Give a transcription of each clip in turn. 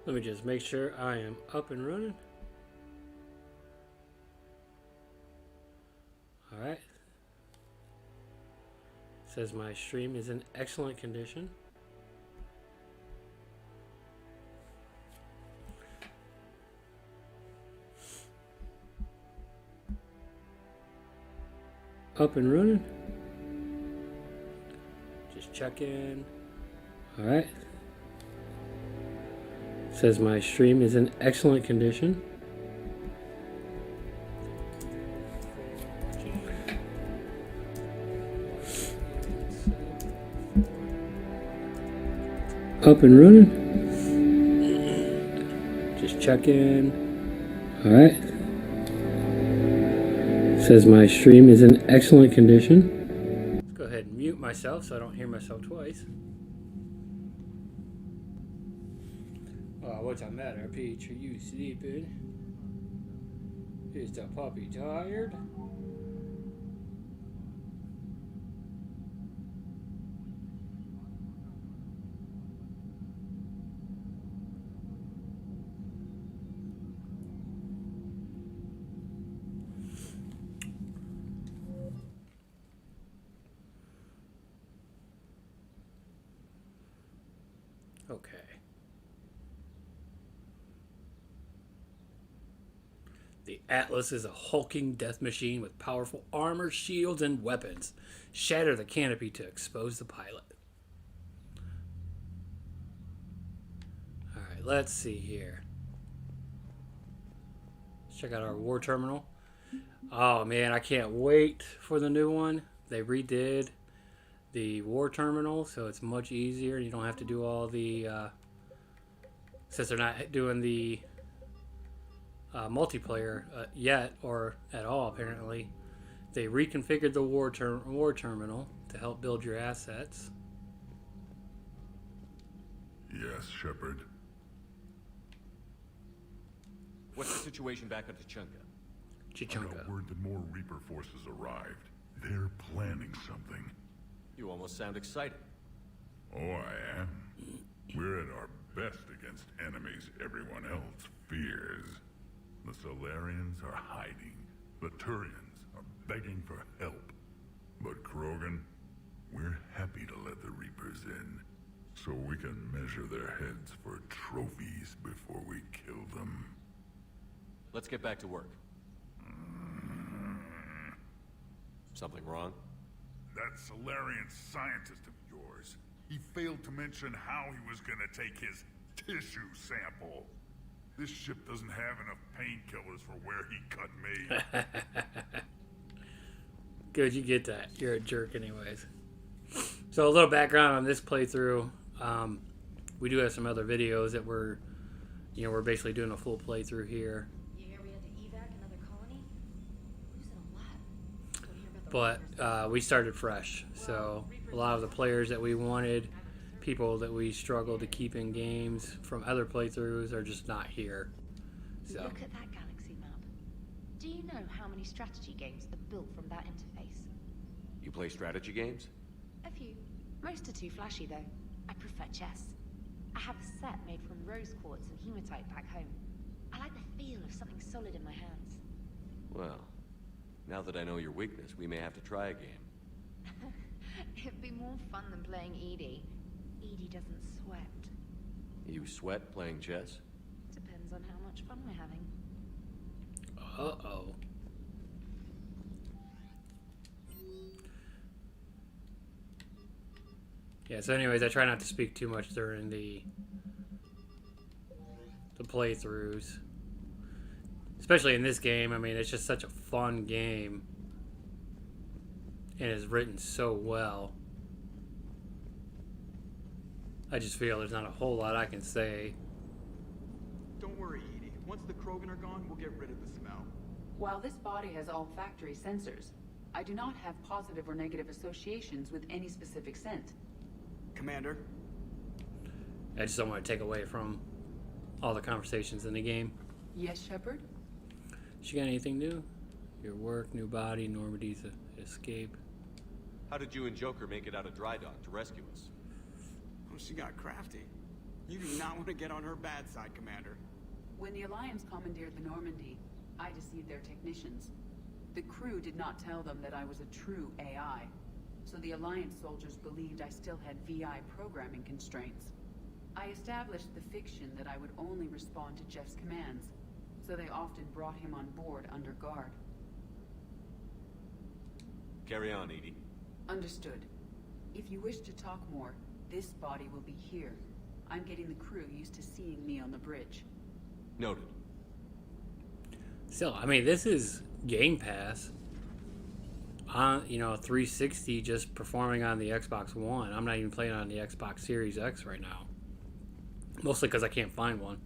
Let me just make sure I am up and running. Alright. Says my stream is in excellent condition. Up and running. Just check in. Alright. Says my stream is in excellent condition. Up and running. Just check in. Alright. Says my stream is in excellent condition. Let's go ahead and mute myself so I don't hear myself twice. What's the matter, Peach? Are you sleeping? Is the puppy tired? Okay. The Atlas is a hulking death machine with powerful armor, shields, and weapons. Shatter the canopy to expose the pilot. Alright, let's see here. Let's check out our war terminal. Oh man, I can't wait for the new one. They redid the war terminal, so it's much easier. You don't have to do all the... since they're not doing the... multiplayer yet, or at all apparently. They reconfigured the war terminal to help build your assets. Yes, Shepard. What's the situation back at Chicunga? I got word that more Reaper forces arrived. They're planning something. You almost sound excited. Oh, I am. We're at our best against enemies everyone else fears. The Solarians are hiding. The Turians are begging for help. But Krogan, we're happy to let the Reapers in, so we can measure their heads for trophies before we kill them. Let's get back to work. Something wrong? That Solarian scientist of yours, he failed to mention how he was gonna take his tissue sample. This ship doesn't have enough painkillers for where he cut me. Good, you get that. You're a jerk anyways. So a little background on this playthrough. We do have some other videos that we're basically doing a full playthrough here. You hear we had to evac another colony? Losing a lot. Go hear about the But we started fresh. So a lot of the players that we wanted, people that we struggled to keep in games from other playthroughs are just not here. So Look at that galaxy map. Do you know how many strategy games are built from that interface? You play strategy games? A few. Most are too flashy though. I prefer chess. I have a set made from rose quartz and hematite back home. I like the feel of something solid in my hands. Well, now that I know your weakness, we may have to try a game. It'd be more fun than playing Edie. Edie doesn't sweat. You sweat playing chess? Depends on how much fun we're having. uh-oh. Yeah, so anyways, I try not to speak too much during the playthroughs. Especially in this game. I mean, it's just such a fun game. And it's written so well. I just feel there's not a whole lot I can say. Don't worry, Edie. Once the Krogan are gone, we'll get rid of the smell. While this body has all factory sensors, I do not have positive or negative associations with any specific scent. Commander? I just don't want to take away from all the conversations in the game. Yes, Shepard? She got anything new? Your work, new body, Normandy's escape. How did you and Joker make it out of dry dock to rescue us? Well, she got crafty. You do not want to get on her bad side, Commander. When the Alliance commandeered the Normandy, I deceived their technicians. The crew did not tell them that I was a true AI, so the Alliance soldiers believed I still had VI programming constraints. I established the fiction that I would only respond to Jeff's commands, so they often brought him on board under guard. Carry on, Edie. Understood. If you wish to talk more, this body will be here. I'm getting the crew used to seeing me on the bridge. Noted. Still, I mean, this is Game Pass. On 360, just performing on the Xbox One. I'm not even playing on the Xbox Series X right now. Mostly because I can't find one.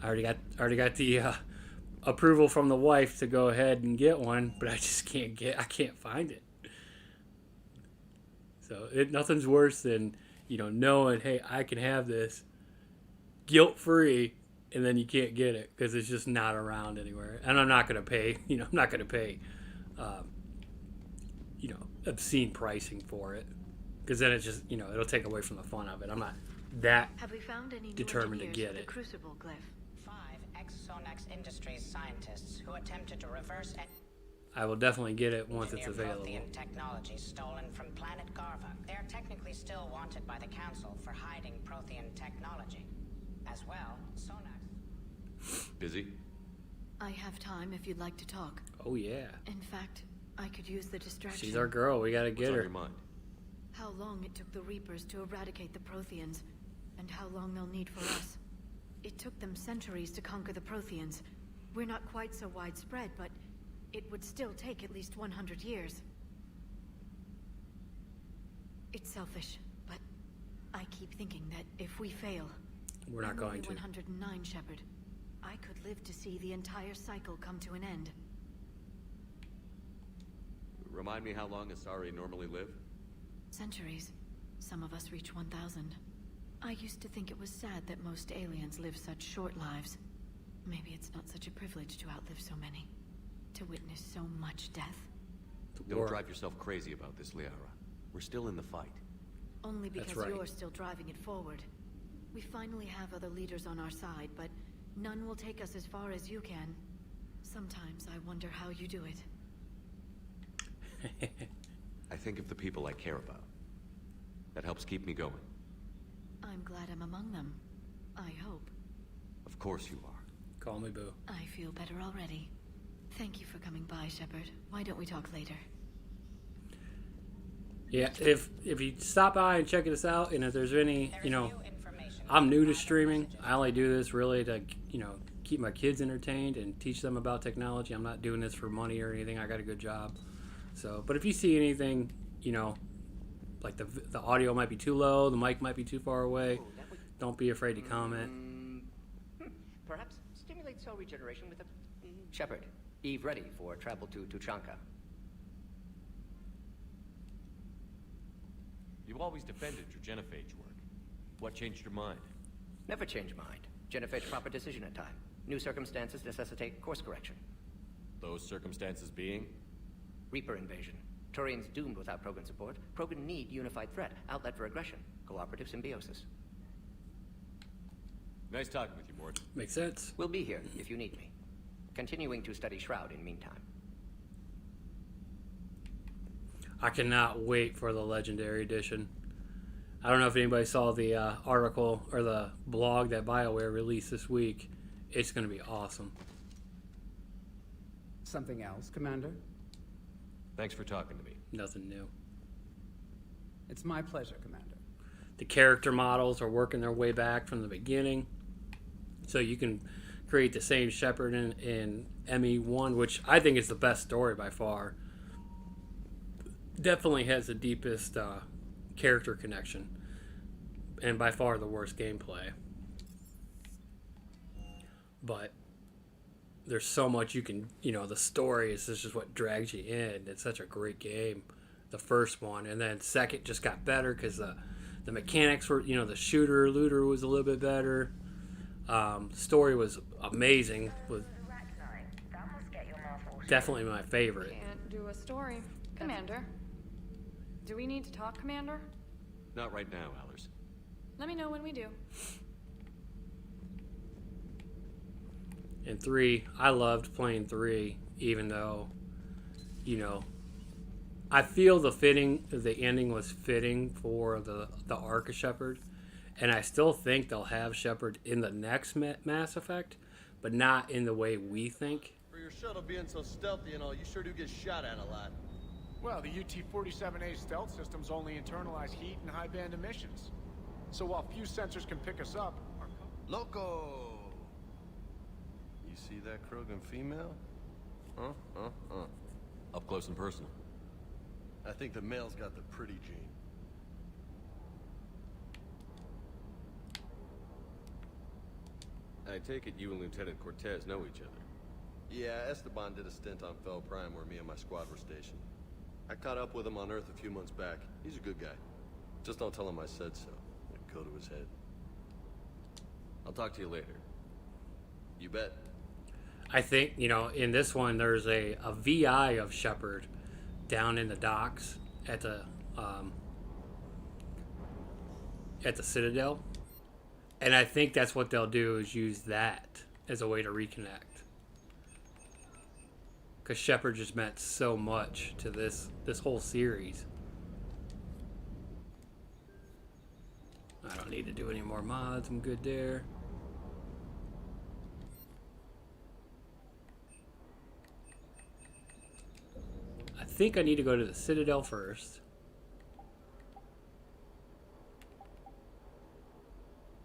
I already got the approval from the wife to go ahead and get one, but I just can't find it. So nothing's worse than knowing, hey, I can have this guilt free, and then you can't get it because it's just not around anywhere. And I'm not gonna pay. I'm not gonna pay. Obscene pricing for it, because then it's just it'll take away from the fun of it. I'm not that Have we found any determined to new get engineers it. for the Crucible glyph? 5 ex-Sonax Industries scientists who attempted to reverse I will definitely get it once it's engineer available. Prothean technology stolen from planet Garva. They are technically still wanted by the Council for hiding Prothean technology. As well, Sonax... Busy? I have time if you'd like to talk. Oh yeah, In fact, I could use the distraction. she's our girl. We gotta What's get on her. your mind? How long it took the Reapers to eradicate the Protheans, and how long they'll need for us. It took them centuries to conquer the Protheans. We're not quite so widespread, but it would still take at least 100 years. It's selfish, but I keep thinking that if we fail... We're not I'm going only to. 109, Shepard. I could live to see the entire cycle come to an end. Remind me how long Asari normally live? Centuries. Some of us reach 1,000. I used to think it was sad that most aliens live such short lives. Maybe it's not such a privilege to outlive so many. To witness so much death. Don't War. drive yourself crazy about this, Liara. We're still in the fight. Only That's because right. you're still driving it forward. We finally have other leaders on our side, but none will take us as far as you can. Sometimes I wonder how you do it. I think of the people I care about. That helps keep me going. I'm glad I'm among them. I hope. Of course you are. Call me boo. I feel better already. Thank you for coming by, Shepard. Why don't we talk later? Yeah, if you stop by and check us out, and if there's any, There is new information I'm new to about streaming. messages. I only do this really to, keep my kids entertained and teach them about technology. I'm not doing this for money or anything. I got a good job. So, but if you see anything, like the audio might be too low, the mic might be too far away, don't be afraid to comment. Perhaps stimulate cell regeneration with a... Shepard, Eve ready for travel to Tuchanka. You've always defended your genophage work. What changed your mind? Never change mind. Genophage proper decision in time. New circumstances necessitate course correction. Those circumstances being? Reaper invasion. Turians doomed without Krogan support. Krogan need unified threat, outlet for aggression, cooperative symbiosis. Nice talking with you, Mort. Makes sense. We'll be here if you need me. Continuing to study Shroud in meantime. I cannot wait for the Legendary Edition. I don't know if anybody saw the article or the blog that BioWare released this week. It's going to be awesome. Something else, Commander? Thanks for talking to me. Nothing new. It's my pleasure, Commander. The character models are working their way back from the beginning. So you can create the same Shepard in ME1, which I think is the best story by far. Definitely has the deepest character connection. And by far the worst gameplay. But there's so much you can, the story is just what drags you in. It's such a great game, the first one. And then second just got better because the mechanics were, the looter was a little bit better. Story was amazing. Was definitely my favorite. Can't do a story. Commander. Do we need to talk, Commander? Not right now, Allers. Let me know when we do. And 3, I loved playing 3, even though, you know, I feel the ending was fitting for the arc of Shepard, and I still think they'll have Shepard in the next Mass Effect, but not in the way we think. For your shuttle being so stealthy and all, you sure do get shot at a lot. Well, the UT-47A stealth systems only internalize heat and high-band emissions. So while few sensors can pick us up, Loco! You see that Krogan female? Up close and personal. I think the male's got the pretty gene. I take it you and Lieutenant Cortez know each other. Yeah, Esteban did a stint on Fel Prime where me and my squad were stationed. I caught up with him on Earth a few months back. He's a good guy. Just don't tell him I said so. It'd go to his head. I'll talk to you later. You bet. I think, you know, in this one, there's a VI of Shepard down in the docks at the Citadel. And I think that's what they'll do, is use that as a way to reconnect. Because Shepard just meant so much to this whole series. I don't need to do any more mods. I'm good there. I think I need to go to the Citadel first.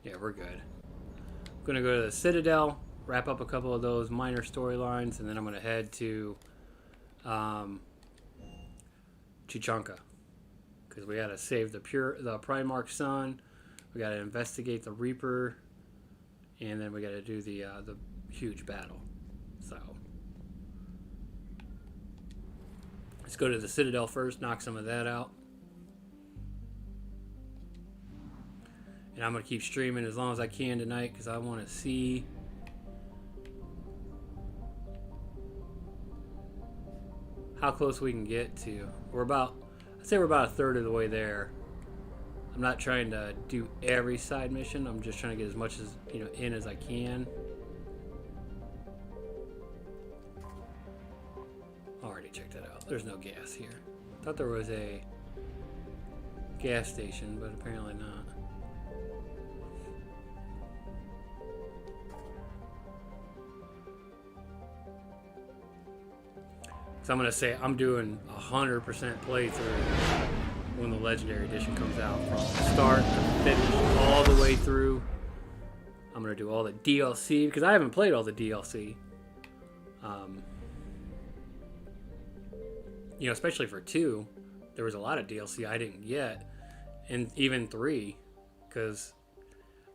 Yeah, we're good. I'm going to go to the Citadel, wrap up a couple of those minor storylines, and then I'm going to head to Chichanka. Because we got to save the Primarch son. We got to investigate the Reaper. And then we got to do the huge battle. So let's go to the Citadel first, knock some of that out. And I'm going to keep streaming as long as I can tonight because I want to see how close we can get to. I'd say we're about a third of the way there. I'm not trying to do every side mission. I'm just trying to get as much as, you know, in as I can. Already checked that out. There's no gas here. Thought there was a gas station, but apparently not. So I'm going to say I'm doing 100% playthrough when the Legendary Edition comes out. From start to finish, all the way through. I'm going to do all the DLC, because I haven't played all the DLC. You know, especially for 2, there was a lot of DLC I didn't get. And even 3, because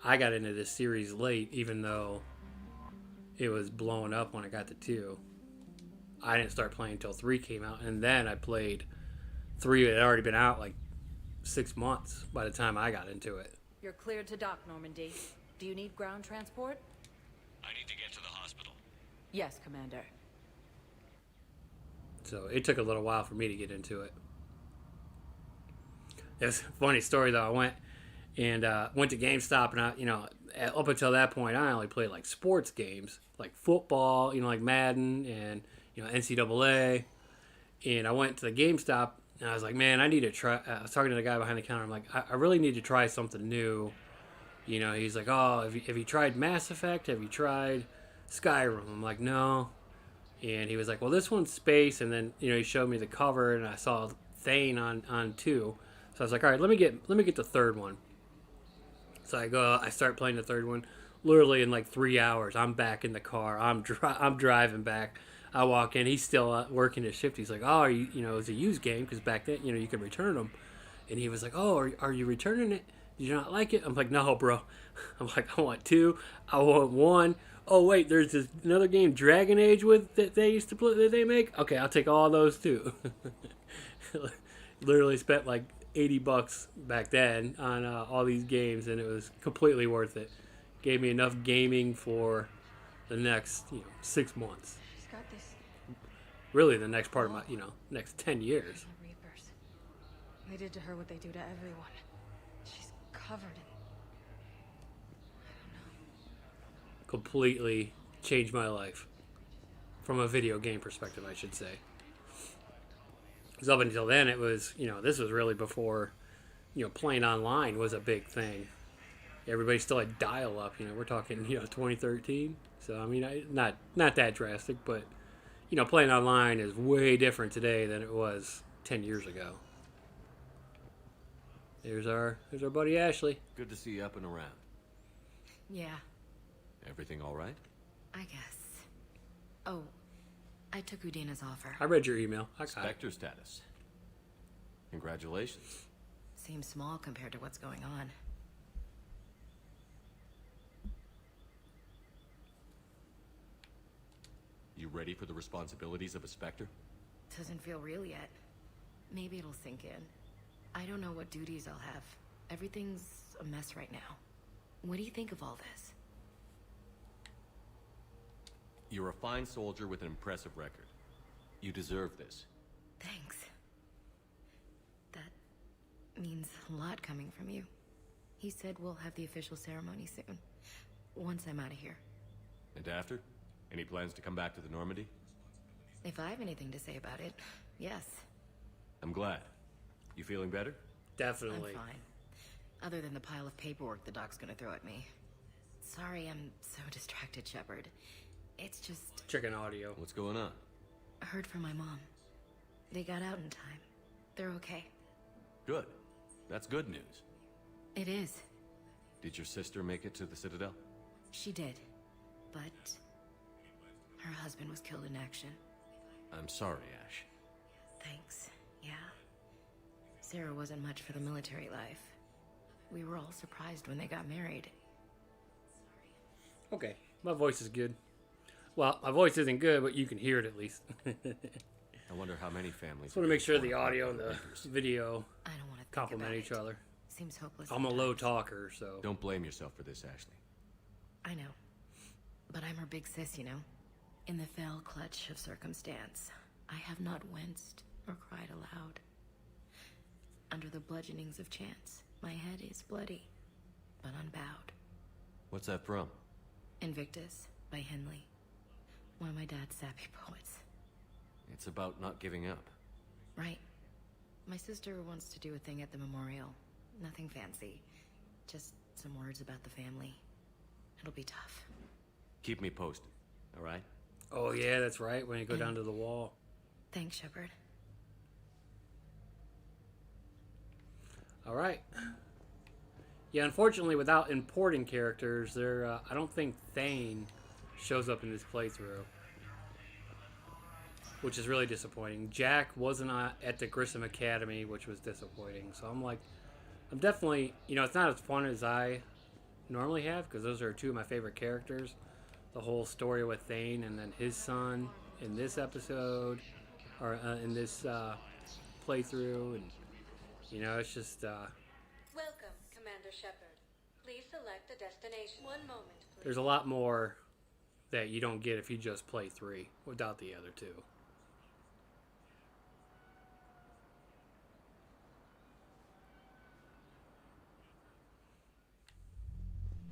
I got into this series late, even though it was blowing up when I got to 2. I didn't start playing until 3 came out, and then I played 3 that had already been out like 6 months by the time I got into it. You're cleared to dock, Normandy. Do you need ground transport? I need to get to the hospital. Yes, Commander. So it took a little while for me to get into it. It's a funny story though. I went to GameStop, and up until that point, I only played like sports games, like football, like Madden and NCAA. And I went to the GameStop, and I was like, man, I need to try. I was talking to the guy behind the counter. I'm like, I really need to try something new. He's like, oh, have you tried Mass Effect? Have you tried Skyrim? I'm like, no. And he was like, well, this one's space. And then, he showed me the cover, and I saw Thane on 2. So I was like, all right, let me get the third one. So I start playing the third one. Literally in like 3 hours, I'm back in the car. I'm driving back. I walk in. He's still working his shift. He's like, oh, it's a used game, because back then, you could return them. And he was like, oh, are you returning it? Did you not like it? I'm like, no, bro. I'm like, I want 2. I want 1. Oh, wait, there's this another game, Dragon Age, that they used to play, that they make? Okay, I'll take all those too. Literally spent like $80 back then on all these games, and it was completely worth it. Gave me enough gaming for the next 6 months. She's got this. Really, the next part of my next 10 years. The Reapers. They did to her what they do to everyone. She's covered in completely changed my life. From a video game perspective, I should say. Because up until then, it was, this was really before, playing online was a big thing. Everybody still had dial-up, we're talking, 2013. So, I mean, not that drastic, but, playing online is way different today than it was 10 years ago. There's our buddy Ashley. Good to see you up and around. Yeah, Everything all right? I guess. Oh, I took Udina's offer. I read your email. I got it. Spectre status. Congratulations. Seems small compared to what's going on. You ready for the responsibilities of a Spectre? Doesn't feel real yet. Maybe it'll sink in. I don't know what duties I'll have. Everything's a mess right now. What do you think of all this? You're a fine soldier with an impressive record. You deserve this. Thanks. That means a lot coming from you. He said we'll have the official ceremony soon. Once I'm out of here. And after? Any plans to come back to the Normandy? If I have anything to say about it, yes. I'm glad. You feeling better? Definitely. I'm fine. Other than the pile of paperwork the doc's gonna throw at me. Sorry I'm so distracted, Shepard. It's just... Checking audio. What's going on? I heard from my mom. They got out in time. They're okay. Good. That's good news. It is. Did your sister make it to the Citadel? She did. But... her husband was killed in action. I'm sorry, Ash. Thanks. Yeah. Sarah wasn't much for the military life. We were all surprised when they got married. Okay. My voice is good. Well, my voice isn't good, but you can hear it at least. I wonder how many families... Just want to make sure the audio and the video I don't want to complement each other. Seems hopeless. I'm a low talker, so... Don't blame yourself for this, Ashley. I know. But I'm her big sis, you know? In the fell clutch of circumstance, I have not winced or cried aloud. Under the bludgeonings of chance, my head is bloody, but unbowed. What's that from? Invictus by Henley. One of my dad's sappy poets. It's about not giving up. Right. My sister wants to do a thing at the memorial. Nothing fancy. Just some words about the family. It'll be tough. Keep me posted, all right? Oh, yeah, that's right, when you go down to the wall. Thanks, Shepard. All right. Yeah, unfortunately, without importing characters, I don't think Thane shows up in this playthrough, which is really disappointing. Jack wasn't at the Grissom Academy, which was disappointing. So I'm definitely, it's not as fun as I normally have, because those are two of my favorite characters. The whole story with Thane and then his son in this episode, or in this playthrough, and it's just. Welcome, Commander Shepard. Please select a destination. One moment, please. There's a lot more that you don't get if you just play 3 without the other 2.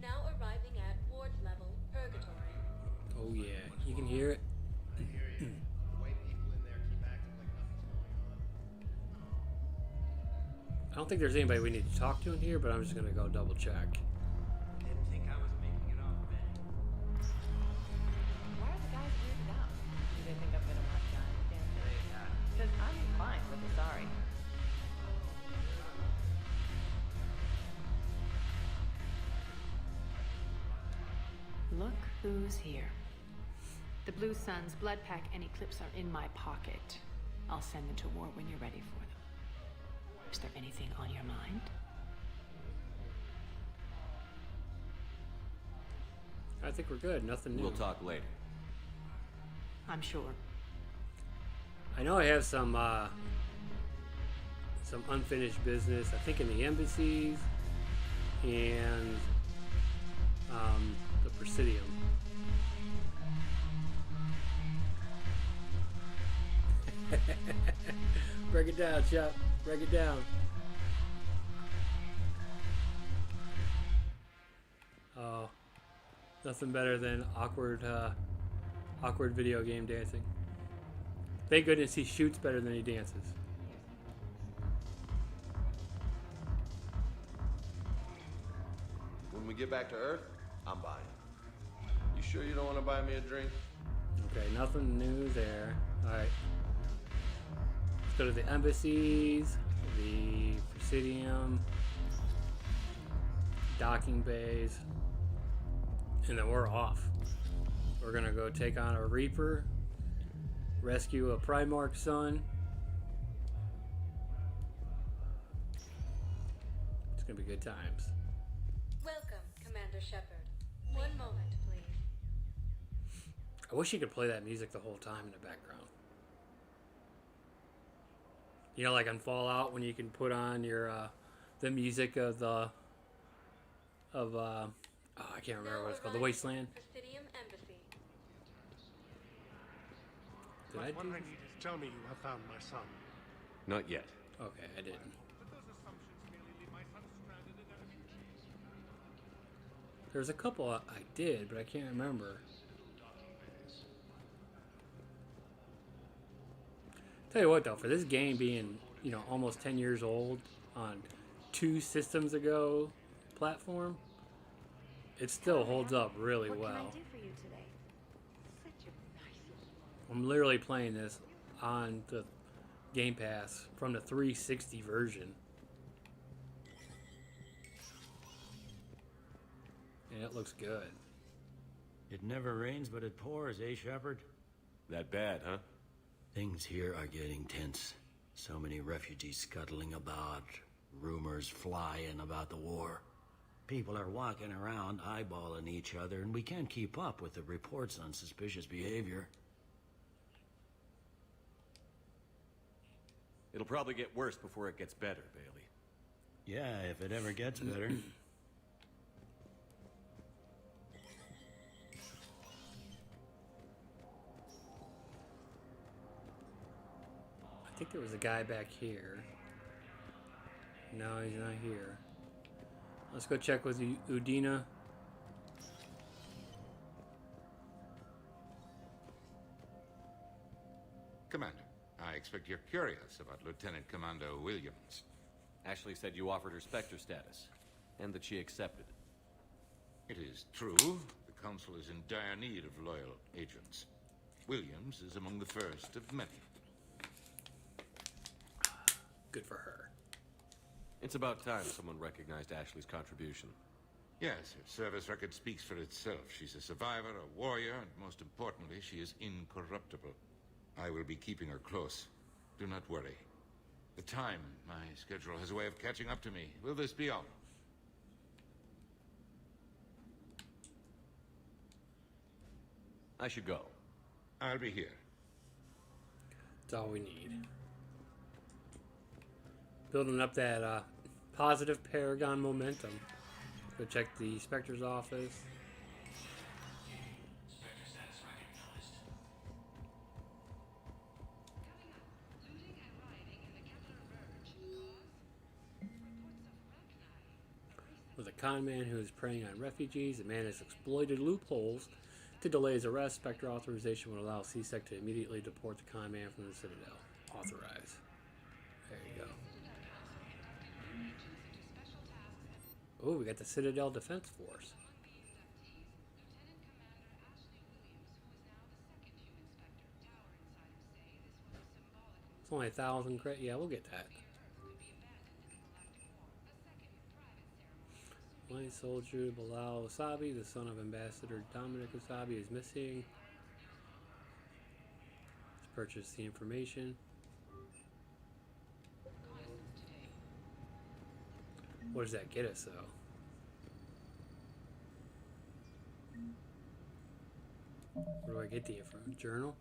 Now arriving at ward level purgatory. Oh yeah, you can hear it. I don't think there's anybody we need to talk to in here, but I'm just gonna go double check. Didn't think I was making it off, man. Why are the guys weirded out? Do they think I've been a hot guy? Because I'm fine with the sorry. Look who's here. The Blue Suns, Blood Pack, and Eclipse are in my pocket. I'll send them to war when you're ready for them. Is there anything on your mind? I think we're good. Nothing new. We'll talk later. I'm sure. I know I have some unfinished business. I think in the embassies and the Presidium. Break it down, Chuck. Break it down. Oh, Nothing better than awkward video game dancing. Thank goodness he shoots better than he dances. When we get back to Earth, I'm buying. You sure you don't want to buy me a drink? Okay, nothing new there. Alright. Let's go to the embassies, the Presidium, docking bays, and then we're off. We're gonna go take on a Reaper, rescue a Primarch son. It's gonna be good times. Welcome, Commander Shepard. One moment, please. I wish you could play that music the whole time in the background. You know, like on Fallout, when you can put on your the music of the I can't remember what it's called, the Wasteland. Presidium Embassy. Did I do? One I need is tell me you have found my son. Not yet. Okay, I didn't. There's a couple I did, but I can't remember. Tell you what though, for this game being, you know, almost 10 years old on 2 systems ago platform, it still holds up really well. What can I do for you today? Such a nice. I'm literally playing this on the Game Pass from the 360 version. And it looks good. It never rains, but it pours, eh, Shepard? That bad, huh? Things here are getting tense. So many refugees scuttling about, rumors flying about the war. People are walking around eyeballing each other, and we can't keep up with the reports on suspicious behavior. It'll probably get worse before it gets better, Bailey. Yeah, if it ever gets better. I think there was a guy back here. No, he's not here. Let's go check with Udina. Commander, I expect you're curious about Lieutenant Commander Williams. Ashley said you offered her Spectre status, and that she accepted. It is true. The Council is in dire need of loyal agents. Williams is among the first of many. Good for her. It's about time someone recognized Ashley's contribution. Yes, her service record speaks for itself. She's a survivor, a warrior, and most importantly, she is incorruptible. I will be keeping her close. Do not worry. The time, my schedule has a way of catching up to me. Will this be all? I should go. I'll be here. That's all we need. Building up that positive Paragon momentum. Go check the Spectre's office. With a con man who is preying on refugees, the man has exploited loopholes to delay his arrest. Spectre authorization would allow CSEC to immediately deport the con man from the Citadel. Authorize. There you go. Oh, we got the Citadel Defense Force. It's only 1,000 credit. Yeah, we'll get that. Line soldier Bilal Wasabi, the son of Ambassador Dominic Wasabi, is missing. Let's purchase the information. What does that get us, though? Where do I get the info? Journal?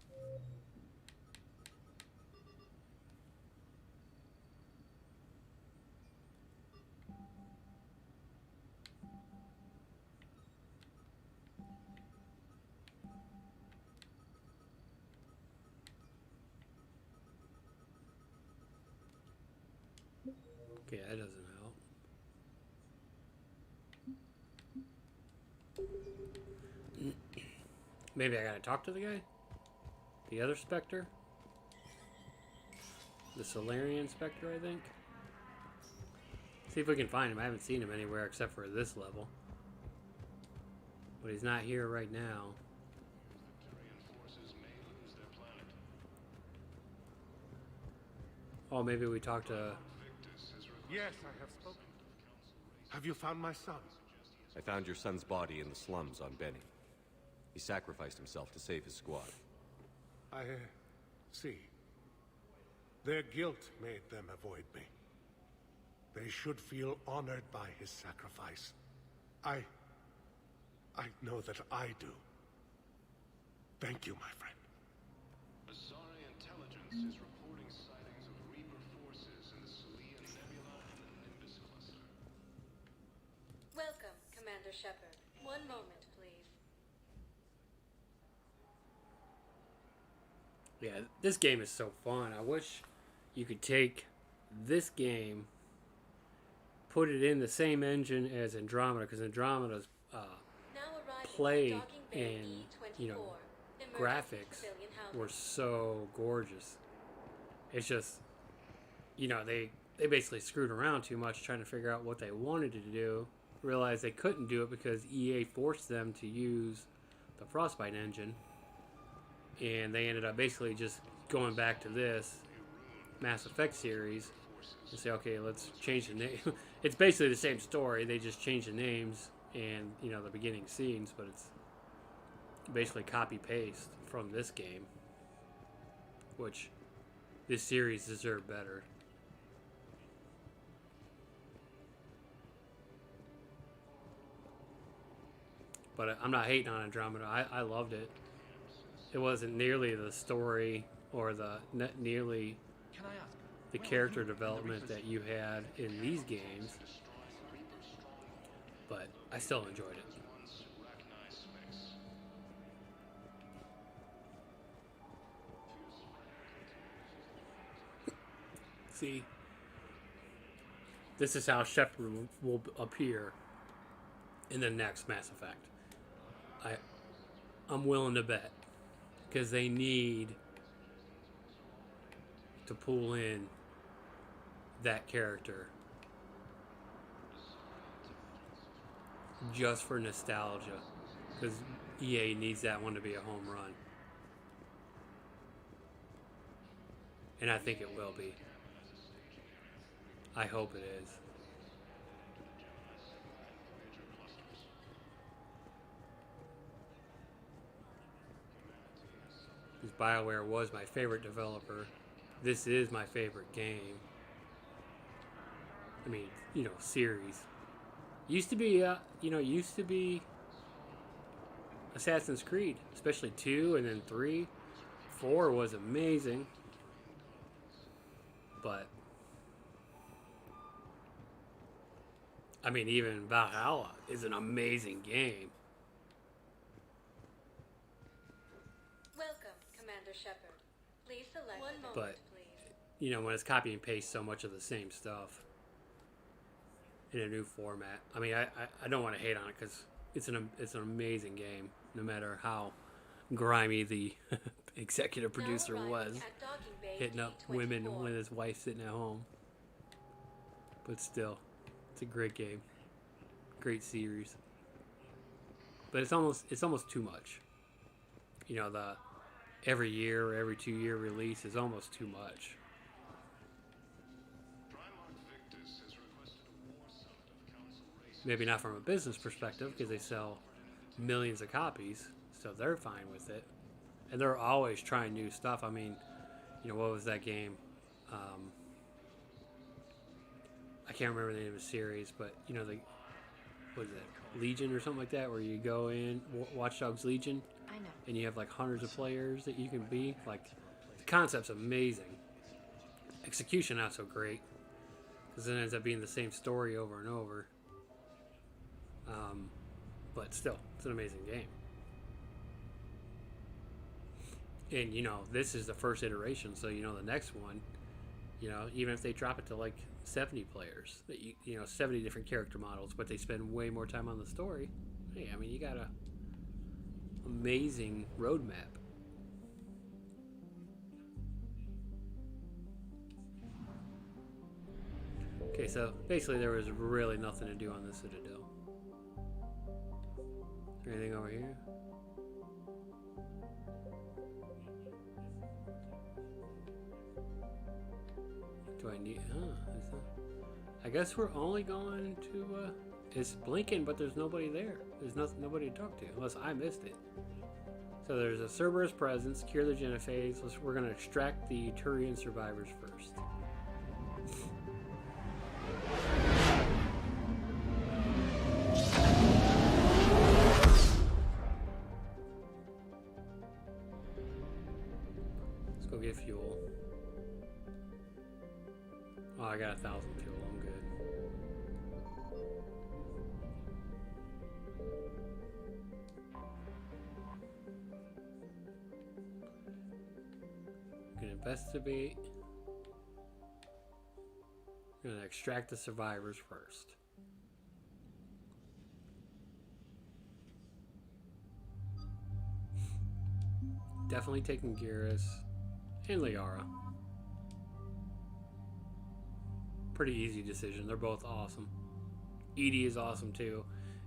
Okay, that doesn't help. Maybe I gotta talk to the guy? The other Spectre? The Solarian Spectre, I think? See if we can find him. I haven't seen him anywhere except for this level. But he's not here right now. Oh, maybe we talked to... Yes, I have spoken. Have you found my son? I found your son's body in the slums on Benny. He sacrificed himself to save his squad. I see. Their guilt made them avoid me. They should feel honored by his sacrifice. I know that I do. Thank you, my friend. Asari intelligence is reporting sightings of Reaper forces in the Celia Nebula and the Nimbus cluster. Welcome, Commander Shepard. One moment, please. Yeah, this game is so fun. I wish you could take this game, put it in the same engine as Andromeda, because Andromeda's play and, you know, graphics were so gorgeous. It's just, you know, they basically screwed around too much trying to figure out what they wanted to do. Realized they couldn't do it because EA forced them to use the Frostbite engine. And they ended up basically just going back to this Mass Effect series and say, okay, let's change the name. It's basically the same story. They just change the names and, you know, the beginning scenes, but it's basically copy-paste from this game, which this series deserved better. But I'm not hating on Andromeda. I loved it. It wasn't nearly the story or the nearly the character development that you had in these games, but I still enjoyed it. See, this is how Shepard will appear in the next Mass Effect. I'm willing to bet, because they need to pull in that character just for nostalgia, because EA needs that one to be a home run, and I think it will be. I hope it is. Because BioWare was my favorite developer. This is my favorite game. I mean, you know, series. Used to be Assassin's Creed, especially 2 and then 3. 4 was amazing. But I mean, even Valhalla is an amazing game. Welcome, Commander Shepard. Please select one moment, But, please. you know, when it's copy and paste so much of the same stuff in a new format. I mean, I don't want to hate on it because it's an amazing game, no matter how grimy the executive producer was, hitting up women with his wife sitting at home. But still, it's a great game, great series. But it's almost too much. You know, the every year or every 2-year release is almost too much. Maybe not from a business perspective, because they sell millions of copies, so they're fine with it. And they're always trying new stuff. I mean, you know, what was that game? I can't remember the name of the series, but, you know, what is it, Legion or something like that, where you go in, Watch Dogs Legion, I know. and you have like hundreds of players that you can be. Like, the concept's amazing. Execution not so great, because it ends up being the same story over and over. But still, it's an amazing game. And, you know, this is the first iteration, so, you know, the next one, You know, even if they drop it to like 70 players, that you know, 70 different character models, but they spend way more time on the story. Hey, I mean, you got a amazing roadmap. Okay, so basically there was really nothing to do on this Citadel. Is there anything over here? Do I need... is that... I guess we're only going to... it's blinking, but there's nobody there. There's nobody to talk to, unless I missed it. So there's a Cerberus presence, cure the genophage. We're going to extract the Turian survivors first. Let's go get fuel. Oh, I got 1,000 fuel. I'm good. Gonna investigate. Gonna extract the survivors first. Definitely taking Garrus and Liara. Pretty easy decision. They're both awesome. Edie is awesome too.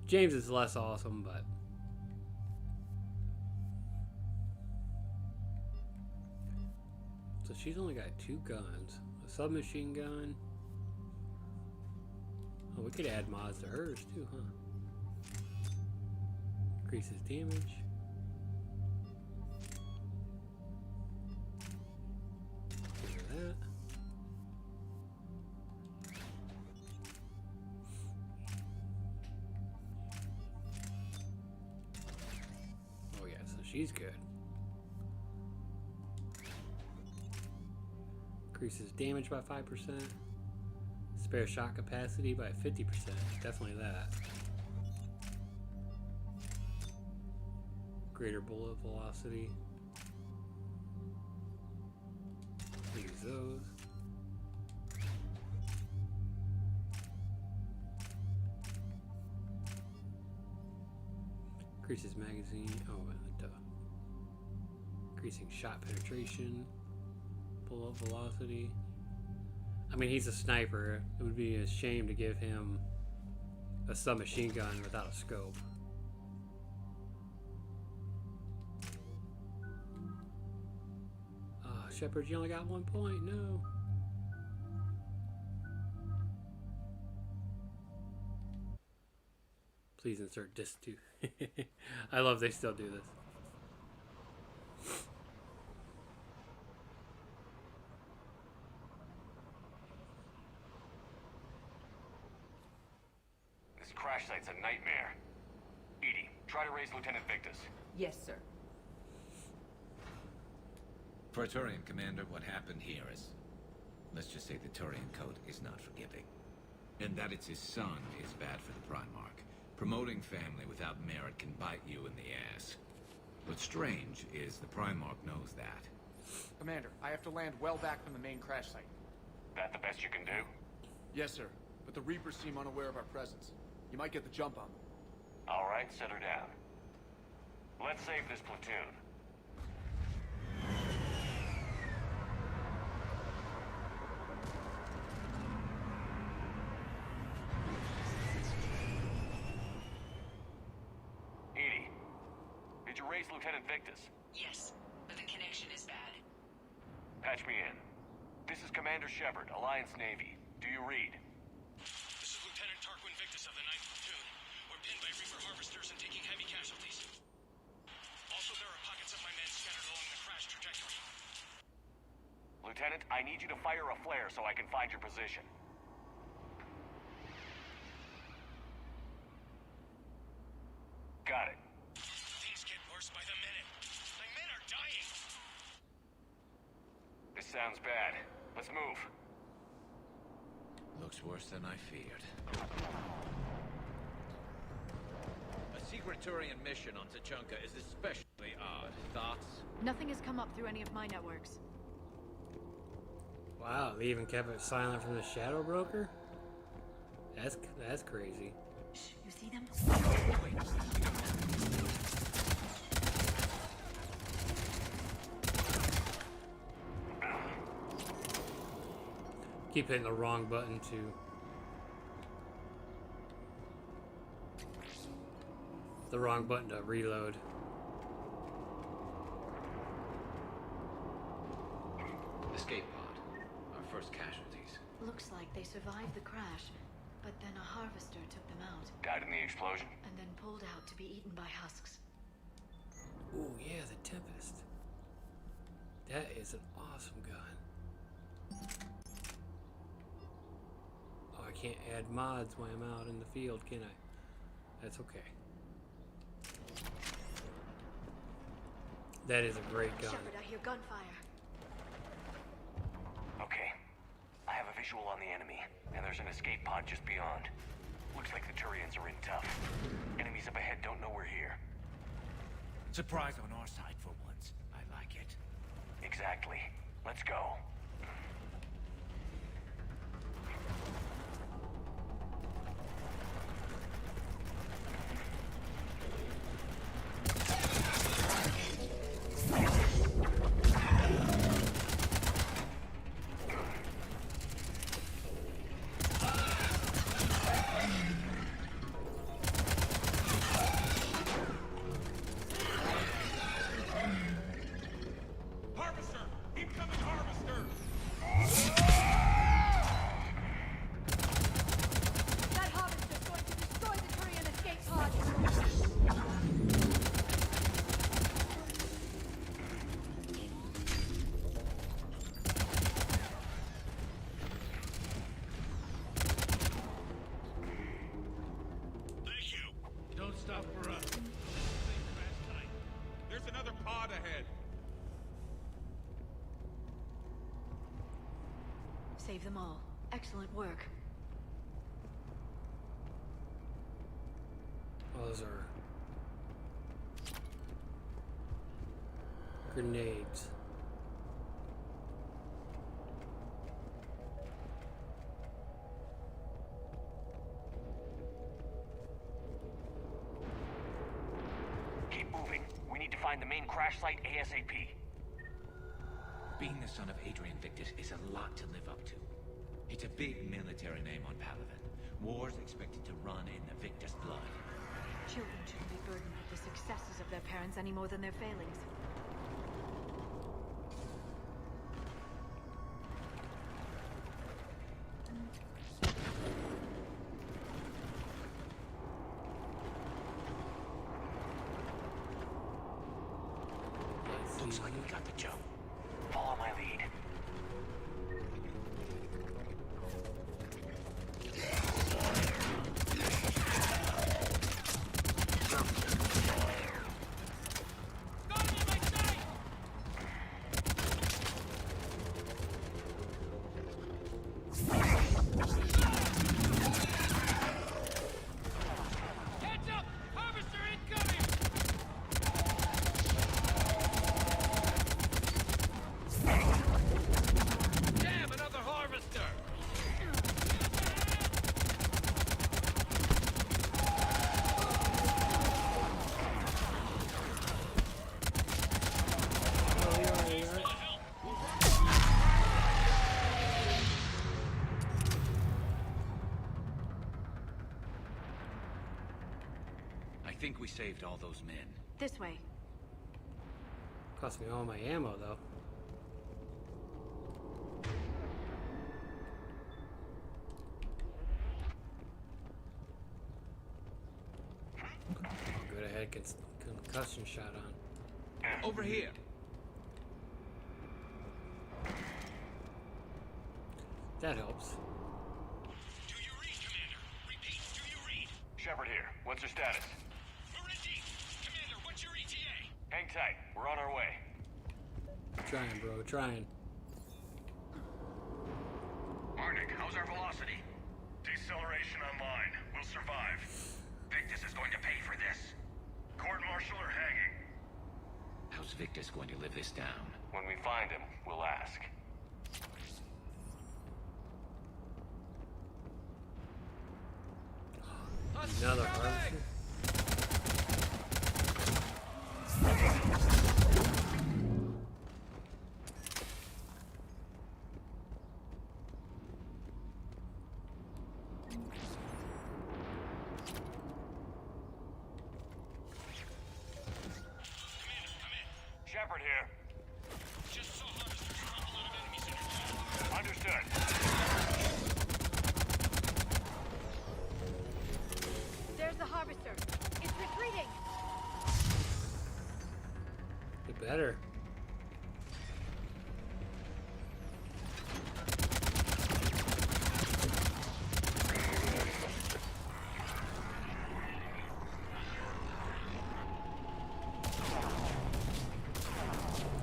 James is less awesome, but so she's only got 2 guns. A submachine gun. Oh, we could add mods to hers too, huh? Increases damage. Get rid of that. Oh yeah, so she's good. Increases damage by 5%. Spare shot capacity by 50%. Definitely that. Greater bullet velocity. Use those. Increases magazine. Oh, duh. Increasing shot penetration. Bullet velocity. I mean, he's a sniper. It would be a shame to give him a submachine gun without a scope. Shepard, you only got 1 point? No. Please insert disc 2. I love they still do this. This crash site's a nightmare. Edie, try to raise Lieutenant Victus. Yes, sir. Praetorian Commander, what happened here is... let's just say the Turian Code is not forgiving. And that it's his son is bad for the Primarch. Promoting family without merit can bite you in the ass. What's strange is the Primarch knows that. Commander, I have to land well back from the main crash site. That the best you can do? Yes, sir. But the Reapers seem unaware of our presence. You might get the jump on them. All right, set her down. Let's save this platoon. Edie, did you raise Lieutenant Victus? Yes, but the connection is bad. Patch me in. This is Commander Shepard, Alliance Navy. Do you read? This is Lieutenant Tarquin Victus of the 9th Platoon. We're pinned by Reaper harvesters and taking heavy casualties. Also, there are pockets of my men scattered along the crash trajectory. Lieutenant, I need you to fire a flare so I can find your position. Got it. Things get worse by the minute. My men are dying. This sounds bad. Let's move. Looks worse than I feared. A secret Turian mission on Tachanka is especially odd. Thoughts? Nothing has come up through any of my networks. Wow, Wow, they even kept it silent from the Shadow Broker? That's crazy. Shh, you see them? Keep hitting the wrong button too. The wrong button to reload. Escape pod. Our first casualties. Looks like they survived the crash, but then a harvester took them out. Died in the explosion? And then pulled out to be eaten by husks. Oh yeah, the Tempest. That is an awesome gun. Oh, I can't add mods when I'm out in the field, can I? That's okay. That is a great gun. Shepard, I hear gunfire. Okay. I have a visual on the enemy, and there's an escape pod just beyond. Looks like the Turians are in tough. Enemies up ahead don't know we're here. Surprise on our side for once. I like it. Exactly. Let's go. Harvester! Incoming harvester! That harvester's going to destroy the Turian escape pod! Thank you! Don't stop for us. Same crash tonight. There's another pod ahead. Save them all. Excellent work. Those are grenades. Keep moving. We need to find the main crash site ASAP. Being the son of Adrian Victus is a lot to live up to. It's a big military name on Palaven. War's expected to run in the Victus blood. Children shouldn't be burdened with the successes of their parents any more than their failings. Looks like we got the jump. Follow my lead. Heads up! Harvester incoming! Damn, another harvester! I think we saved all those men. This way. Cost me all my ammo though. Good ahead, concussion shot on. Over here! That helps. Shepard here. What's your status? We're in deep! Commander, what's your ETA? Hang tight. We're on our way. Trying, bro, trying. Marnik, how's our velocity? Deceleration online. We'll survive. Victus is going to pay for this. Court-martial or hanging? How's Victus going to live this down? When we find him, we'll ask. Another harvester. Shepard here. Just saw harvesters drop a lot of enemies in your town. Understood. There's the harvester. It's retreating. It better.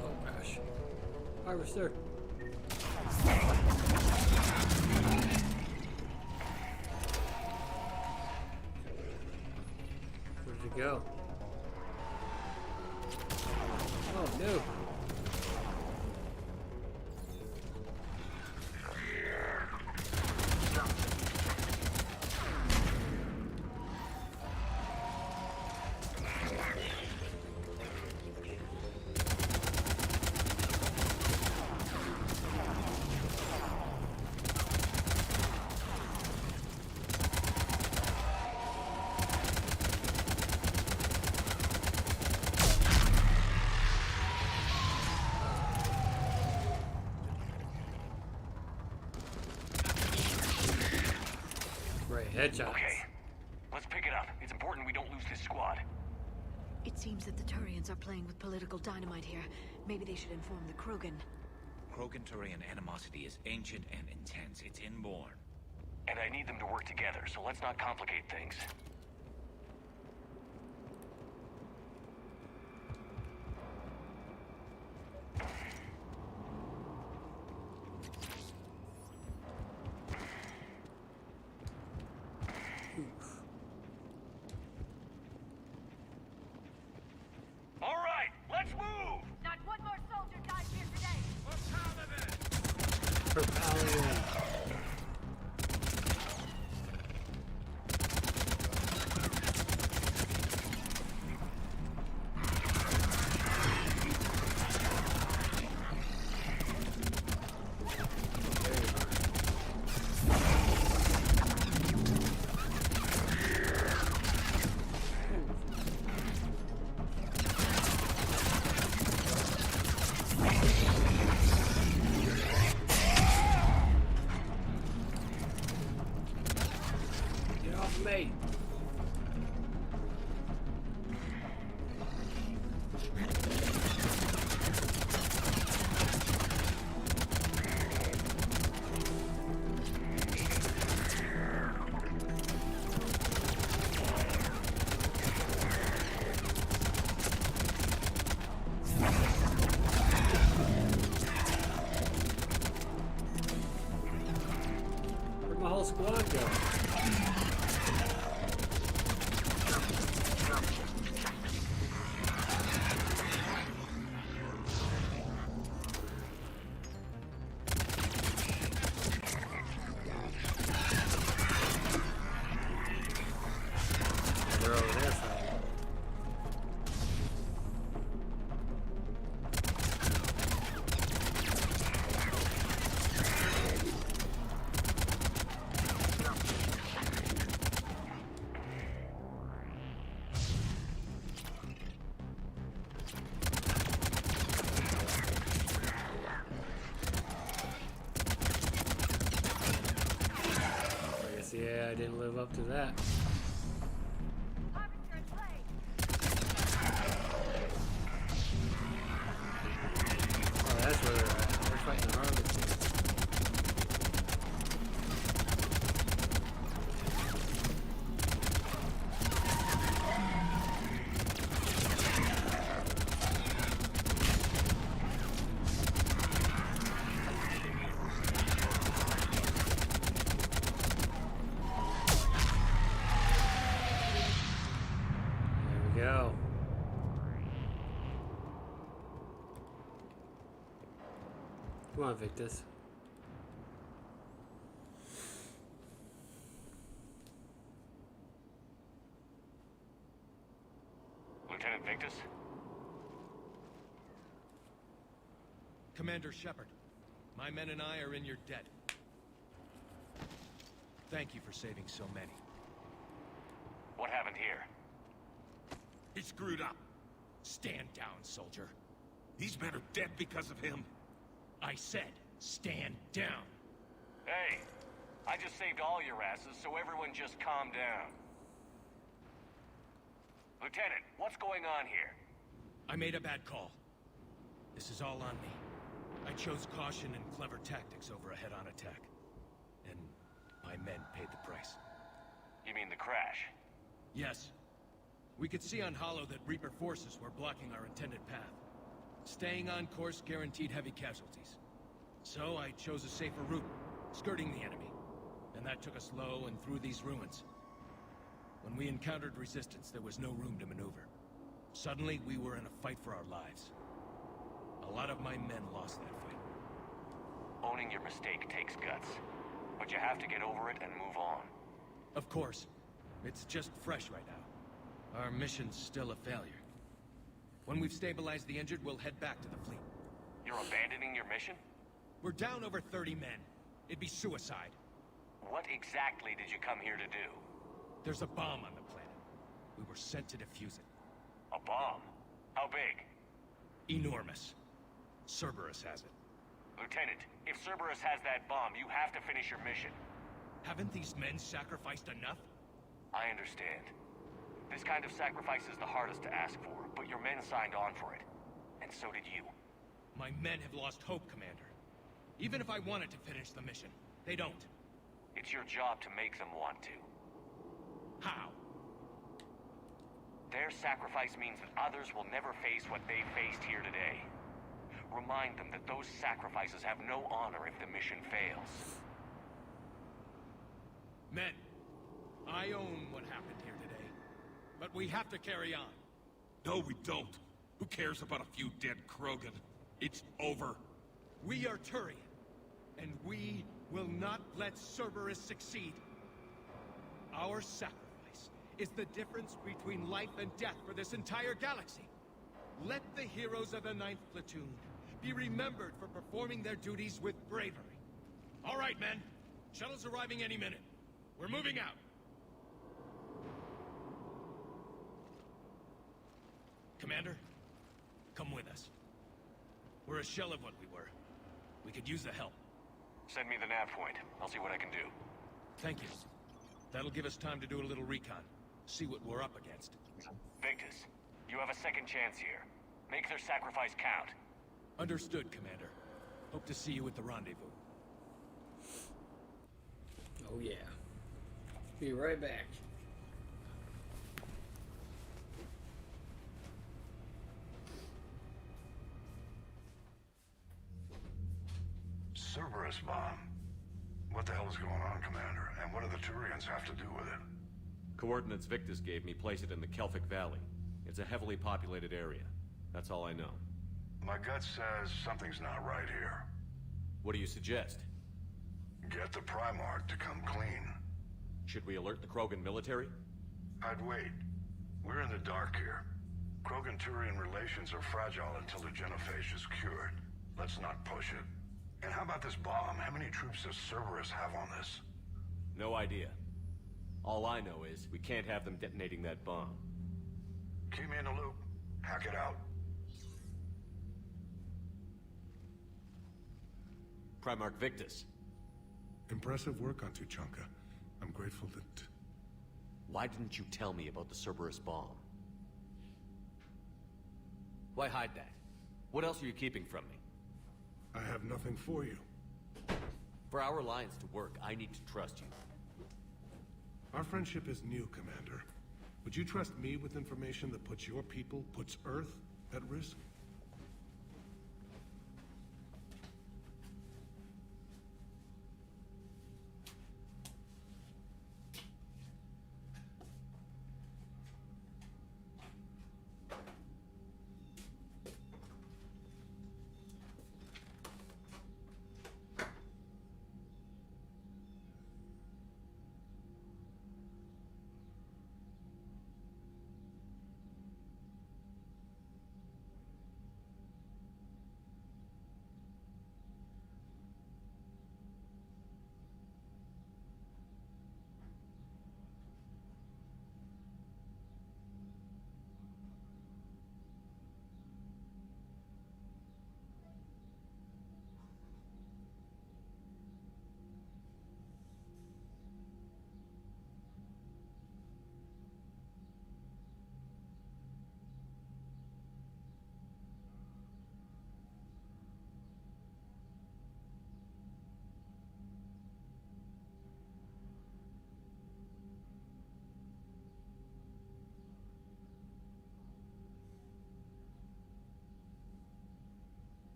Oh gosh. Harvester. Where did it go? Oh no. Right, headshots. Okay. Let's pick it up. It's important we don't lose this squad. It seems that the Turians are playing with political dynamite here. Maybe they should inform the Krogan. Krogan-Turian animosity is ancient and intense. It's inborn. And I need them to work together, so let's not complicate things. All right, let's move! Not one more soldier dies here today. For Paladin. Get off me. Where'd my whole squad go? They're over there fighting. I guess, yeah, I didn't live up to that. Oh, that's where they're at. They're fighting the harvesters. There we go. Come on, Victus. Lieutenant Victus? Commander Shepard, my men and I are in your debt. Thank you for saving so many. What happened here? He screwed up. Stand down, soldier. These men are dead because of him. I said, stand down. Hey, I just saved all your asses, so everyone just calm down. Lieutenant, what's going on here? I made a bad call. This is all on me. I chose caution and clever tactics over a head-on attack. And my men paid the price. You mean the crash? Yes. We could see on Hollow that Reaper forces were blocking our intended path. Staying on course guaranteed heavy casualties. So I chose a safer route, skirting the enemy. And that took us low and through these ruins. When we encountered resistance, there was no room to maneuver. Suddenly, we were in a fight for our lives. A lot of my men lost that fight. Owning your mistake takes guts. But you have to get over it and move on. Of course. It's just fresh right now. Our mission's still a failure. When we've stabilized the injured, we'll head back to the fleet. You're abandoning your mission? We're down over 30 men. It'd be suicide. What exactly did you come here to do? There's a bomb on the planet. We were sent to defuse it. A bomb? How big? Enormous. Cerberus has it. Lieutenant, if Cerberus has that bomb, you have to finish your mission. Haven't these men sacrificed enough? I understand. This kind of sacrifice is the hardest to ask for, but your men signed on for it. And so did you. My men have lost hope, Commander. Even if I wanted to finish the mission, they don't. It's your job to make them want to. How? Their sacrifice means that others will never face what they faced here today. Remind them that those sacrifices have no honor if the mission fails. Men, I own what happened here today. But we have to carry on. No, we don't. Who cares about a few dead Krogan? It's over. We are Turian, and we will not let Cerberus succeed. Our sacrifice is the difference between life and death for this entire galaxy. Let the heroes of the 9th Platoon be remembered for performing their duties with bravery. All right, men. Shuttle's arriving any minute. We're moving out. Commander, come with us. We're a shell of what we were. We could use the help. Send me the nav point. I'll see what I can do. Thank you. That'll give us time to do a little recon. See what we're up against. Victus, you have a second chance here. Make their sacrifice count. Understood, Commander. Hope to see you at the rendezvous. Oh yeah. Be right back. Cerberus bomb. What the hell is going on, Commander? And what do the Turians have to do with it? Coordinates Victus gave me place it in the Kelphic Valley. It's a heavily populated area. That's all I know. My gut says something's not right here. What do you suggest? Get the Primarch to come clean. Should we alert the Krogan military? I'd wait. We're in the dark here. Krogan-Turian relations are fragile until the genophage is cured. Let's not push it. And how about this bomb? How many troops does Cerberus have on this? No idea. All I know is we can't have them detonating that bomb. Keep me in the loop. Hack it out. Primarch Victus. Impressive work on Tuchanka. I'm grateful that... Why didn't you tell me about the Cerberus bomb? Why hide that? What else are you keeping from me? I have nothing for you. For our alliance to work, I need to trust you. Our friendship is new, Commander. Would you trust me with information that puts your people, puts Earth, at risk?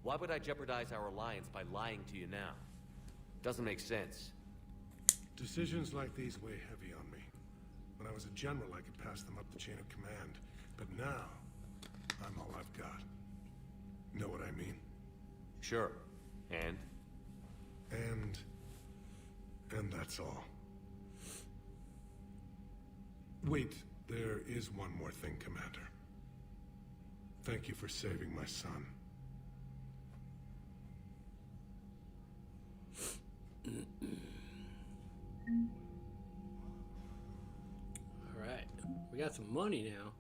Why would I jeopardize our alliance by lying to you now? Doesn't make sense. Decisions like these weigh heavy on me. When I was a general, I could pass them up the chain of command. But now, I'm all I've got. Know what I mean? Sure. And? And that's all. Wait, there is one more thing, Commander. Thank you for saving my son. Alright, we got some money now.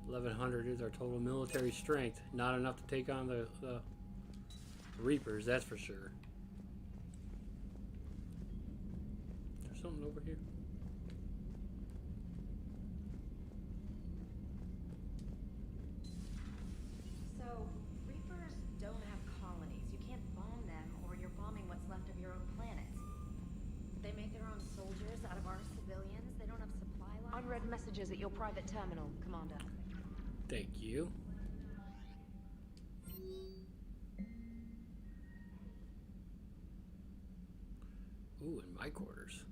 1100 is our total military strength. Not enough to take on the Reapers, that's for sure. Is there something over here? So, Reapers don't have colonies. You can't bomb them, or you're bombing what's left of your own planet. They make their own soldiers out of our civilians. They don't have supply lines. Unread messages at your private terminal, Commander. Thank you. Ooh, in my quarters.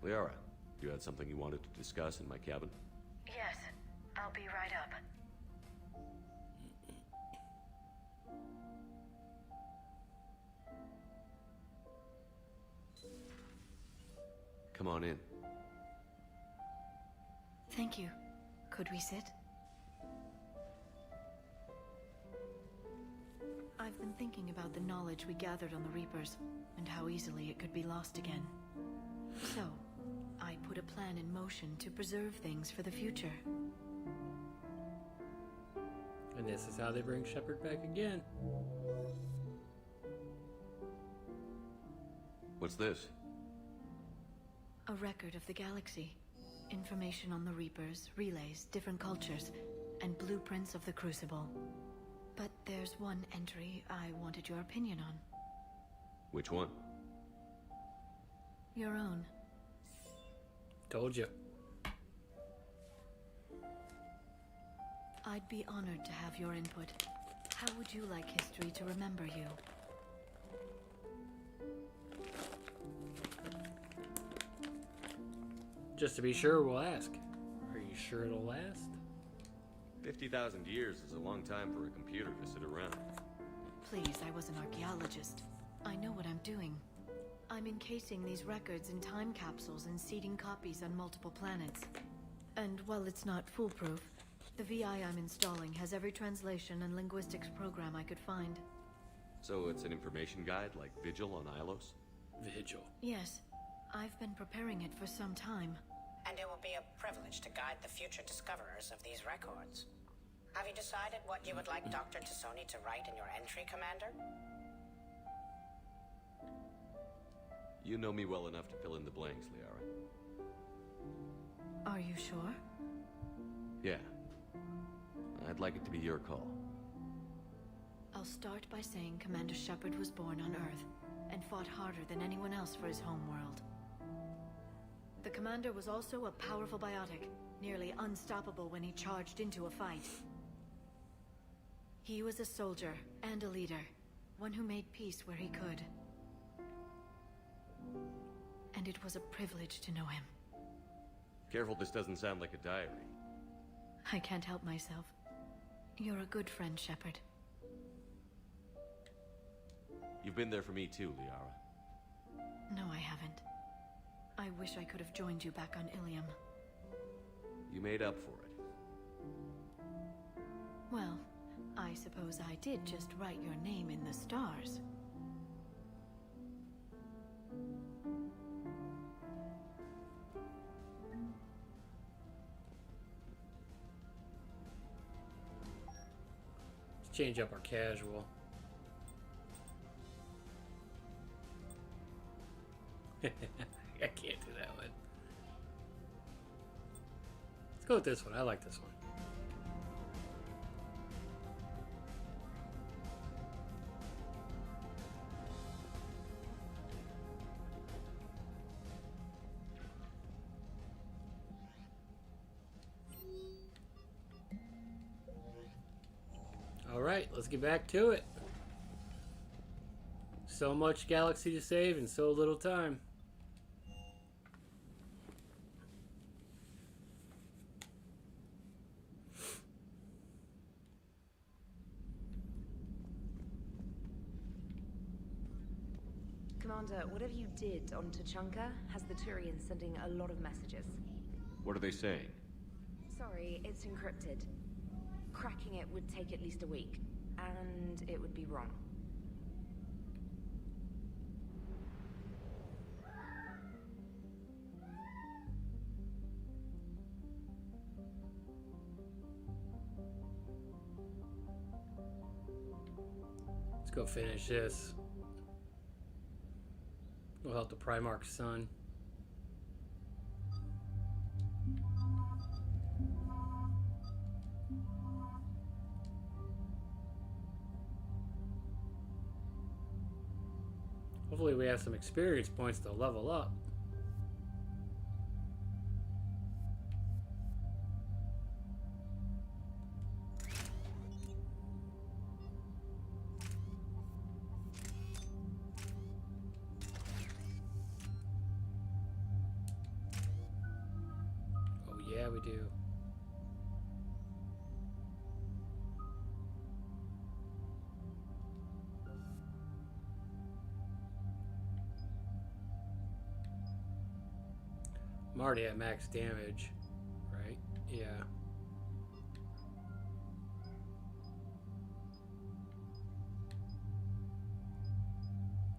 Liara, you had something you wanted to discuss in my cabin? Yes, I'll be right up. Come on in. Thank you. Could we sit? I've been thinking about the knowledge we gathered on the Reapers, and how easily it could be lost again. So, I put a plan in motion to preserve things for the future. And this is how they bring Shepard back again. What's this? A record of the galaxy. Information on the Reapers, relays, different cultures, and blueprints of the Crucible. But there's one entry I wanted your opinion on. Which one? Your own. Told you. I'd be honored to have your input. How would you like history to remember you? Just to be sure, we'll ask. Are you sure it'll last? 50,000 years is a long time for a computer to sit around. Please, I was an archaeologist. I know what I'm doing. I'm encasing these records in time capsules and seeding copies on multiple planets. And while it's not foolproof, the VI I'm installing has every translation and linguistics program I could find. So it's an information guide like Vigil on Ilos? Vigil. Yes. I've been preparing it for some time. And it will be a privilege to guide the future discoverers of these records. Have you decided what you would like Dr. Tassoni to write in your entry, Commander? You know me well enough to fill in the blanks, Liara. Are you sure? Yeah. I'd like it to be your call. I'll start by saying Commander Shepard was born on Earth and fought harder than anyone else for his home world. The Commander was also a powerful biotic, nearly unstoppable when he charged into a fight. He was a soldier and a leader, one who made peace where he could. And it was a privilege to know him. Careful, this doesn't sound like a diary. I can't help myself. You're a good friend, Shepard. You've been there for me too, Liara. No, I haven't. I wish I could have joined you back on Ilium. You made up for it. Well, I suppose I did just write your name in the stars. change up our casual. I can't do that one. Let's go with this one. I like this one. Alright, let's get back to it. So much galaxy to save in so little time. Commander, whatever you did on Tachanka has the Turians sending a lot of messages. What are they saying? Sorry, it's encrypted. Cracking it would take at least a week, and it would be wrong. Let's go finish this. We'll help the Primarch's son. Hopefully we have some experience points to level up. Oh yeah, we do. I'm already at max damage, right? Yeah.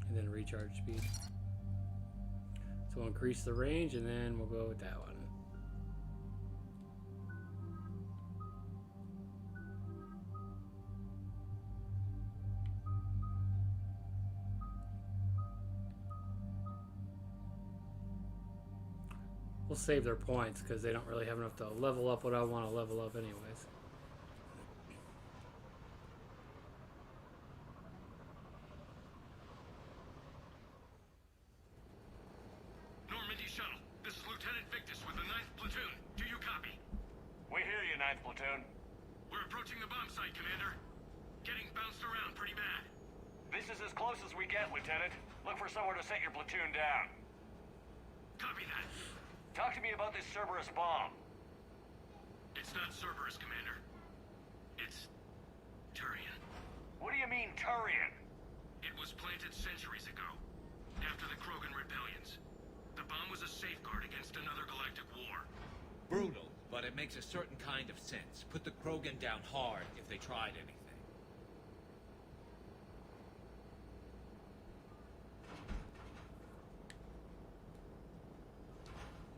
And then recharge speed. So we'll increase the range and then we'll go with that one. We'll save their points because they don't really have enough to level up what I want to level up anyways. Normandy shuttle. This is Lieutenant Victus with the 9th Platoon. Do you copy? We hear you, 9th Platoon. We're approaching the bomb site, Commander. Getting bounced around pretty bad. This is as close as we get, Lieutenant. Look for somewhere to set your platoon down. Copy that. Talk to me about this Cerberus bomb. It's not Cerberus, Commander. It's Turian. What do you mean, Turian? It was planted centuries ago, after the Krogan rebellions. The bomb was a safeguard against another galactic war. Brutal, but it makes a certain kind of sense. Put the Krogan down hard if they tried anything.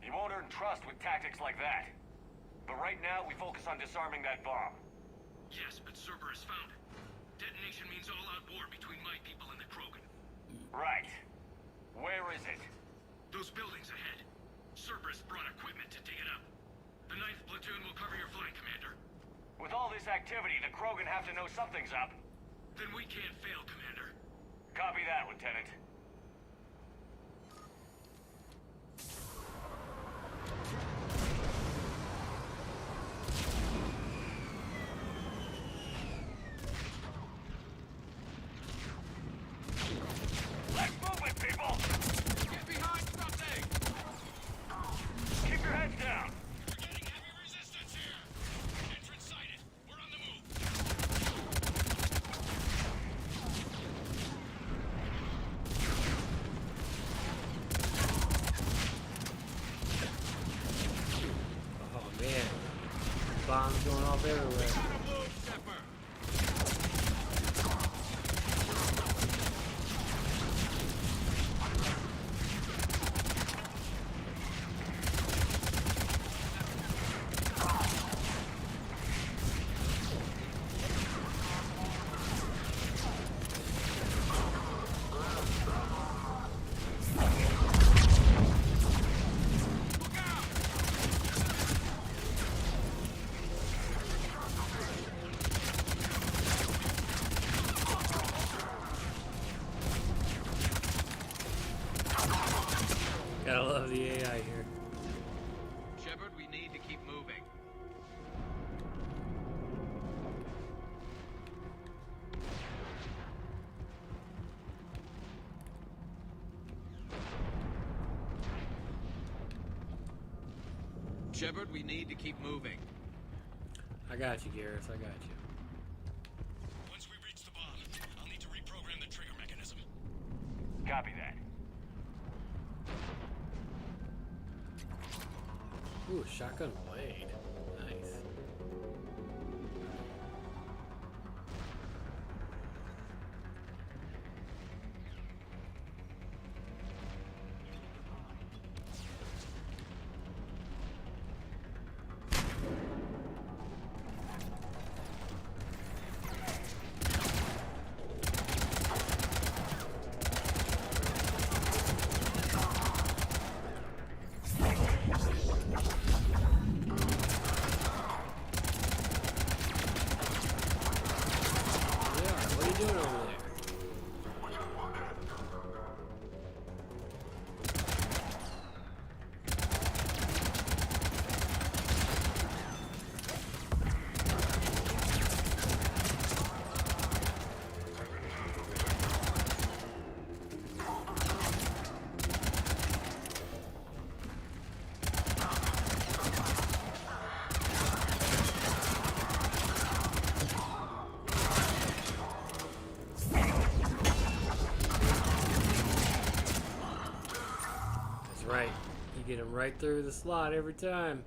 You won't earn trust with tactics like that. But right now, we focus on disarming that bomb. Yes, but Cerberus found it. Detonation means all-out war between my people and the Krogan. Right. Where is it? Those buildings ahead. Cerberus brought equipment to dig it up. The 9th Platoon will cover your flank, Commander. With all this activity, the Krogan have to know something's up. Then we can't fail, Commander. Copy that, Lieutenant. Let's move it, people! Get behind something! Keep your heads down! We're getting heavy resistance here! Entrance sighted. We're on the move. Oh man. Bombs going off everywhere. love the AI here. Shepard, we need to keep moving. Shepard, we need to keep moving. I got you, Garrus. I got you. Once we reach the bomb, I'll need to reprogram the trigger mechanism. Copy that. Ooh, shotgun blade. Nice. Right. You get him right through the slot every time.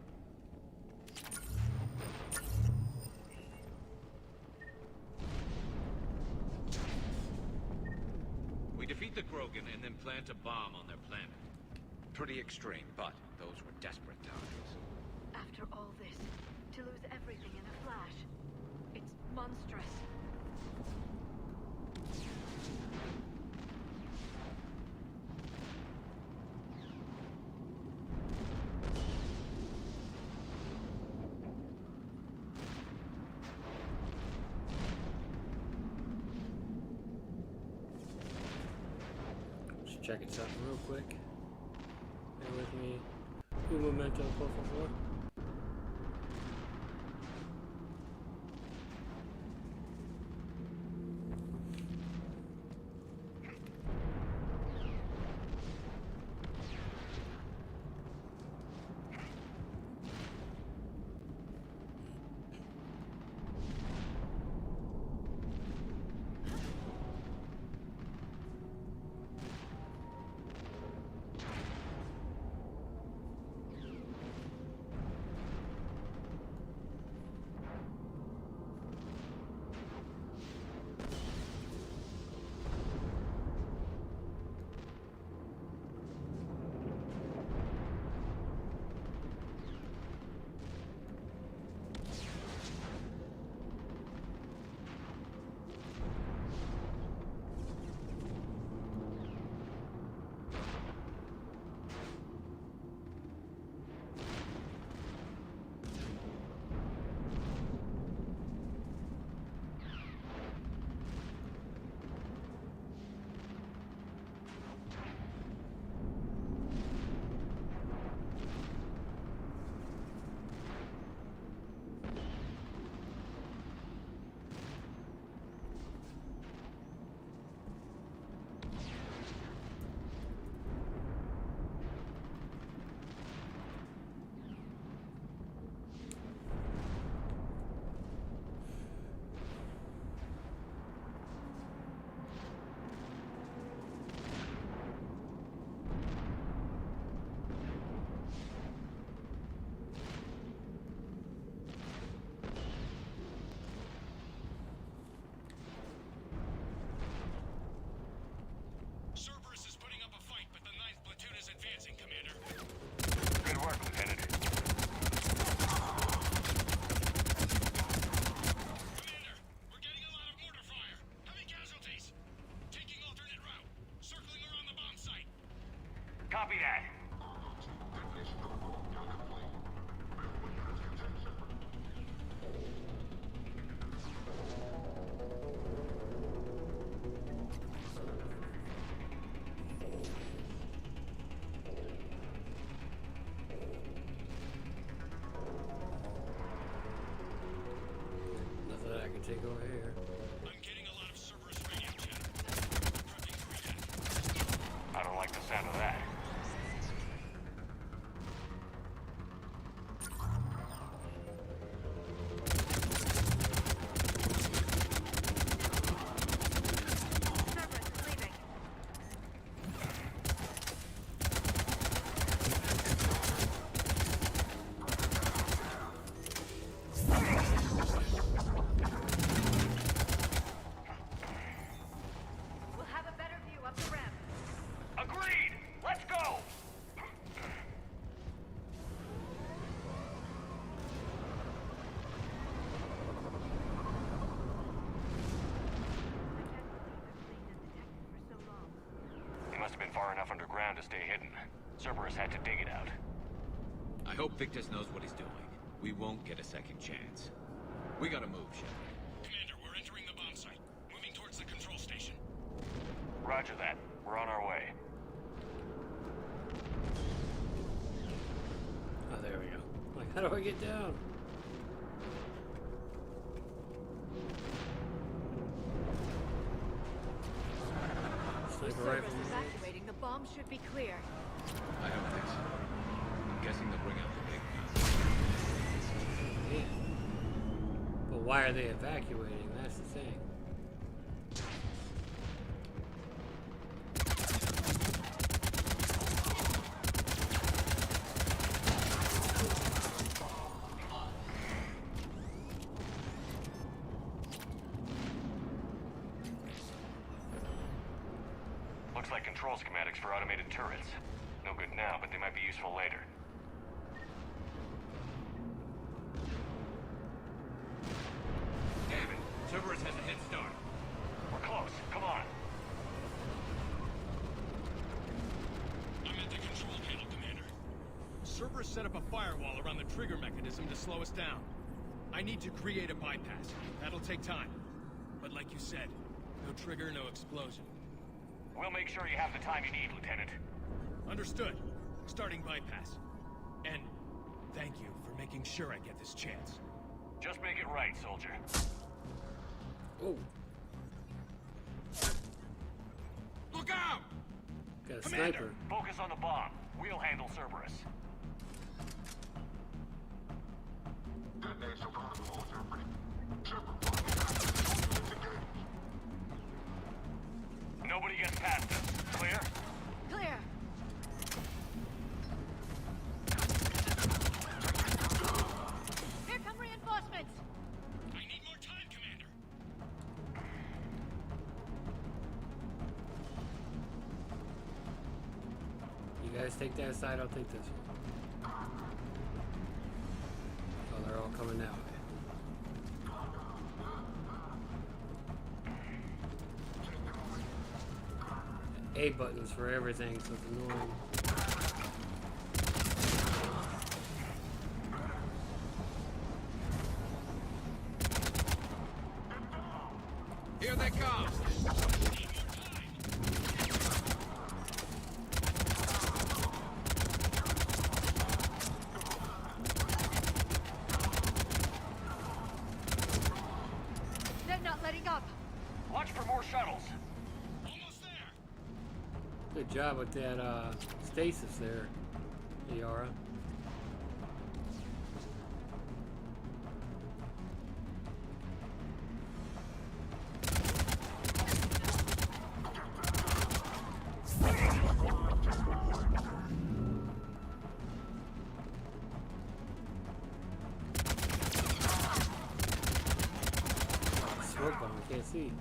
We defeat the Krogan and then plant a bomb on their planet. Pretty extreme, but those were desperate times. After all this, to lose everything in a flash, it's monstrous. Checking something real quick. Bear with me. Un momento, por favor. Copy that. take over here. I'm getting a lot of Cerberus radio chatter. Prepping for attack. I don't like the sound of that. We'll have a better view up the ramp. Agreed! Let's go! He must have been far enough underground to stay hidden. Cerberus had to dig it out. I hope Victus knows what he's doing. We won't get a second chance. We gotta move, Shepard. Commander, we're entering the bomb site. Moving towards the control station. Roger that. We're on our way. Oh, there we go. Like, how do I get down? Sniper Cerberus rifle. evacuating. The bomb should be clear. I don't think so. I'm guessing they'll bring out the big guns. Yeah. But why are they evacuating? That's the thing. Looks like control schematics for automated turrets. No good now, but they might be useful later. David, Cerberus has a head start. We're close. Come on. I'm at the control panel, Commander. Cerberus set up a firewall around the trigger mechanism to slow us down. I need to create a bypass. That'll take time. But like you said, no trigger, no explosion. We'll make sure you have the time you need, Lieutenant. Understood. Starting bypass. And thank you for making sure I get this chance. Just make it right, soldier. Oh, Look out! got a Commander, sniper. focus on the bomb. We'll handle Cerberus. Nobody gets past us. Clear? Clear. Here come reinforcements. I need more time, Commander. You guys take that side, I'll take this one. Oh, they're all coming that way. A buttons for everything, so it's annoying. Here they come! They're not letting up. Watch for more shuttles. Almost there. Good job with that stasis there, Yara. Smoke bomb, I can't see.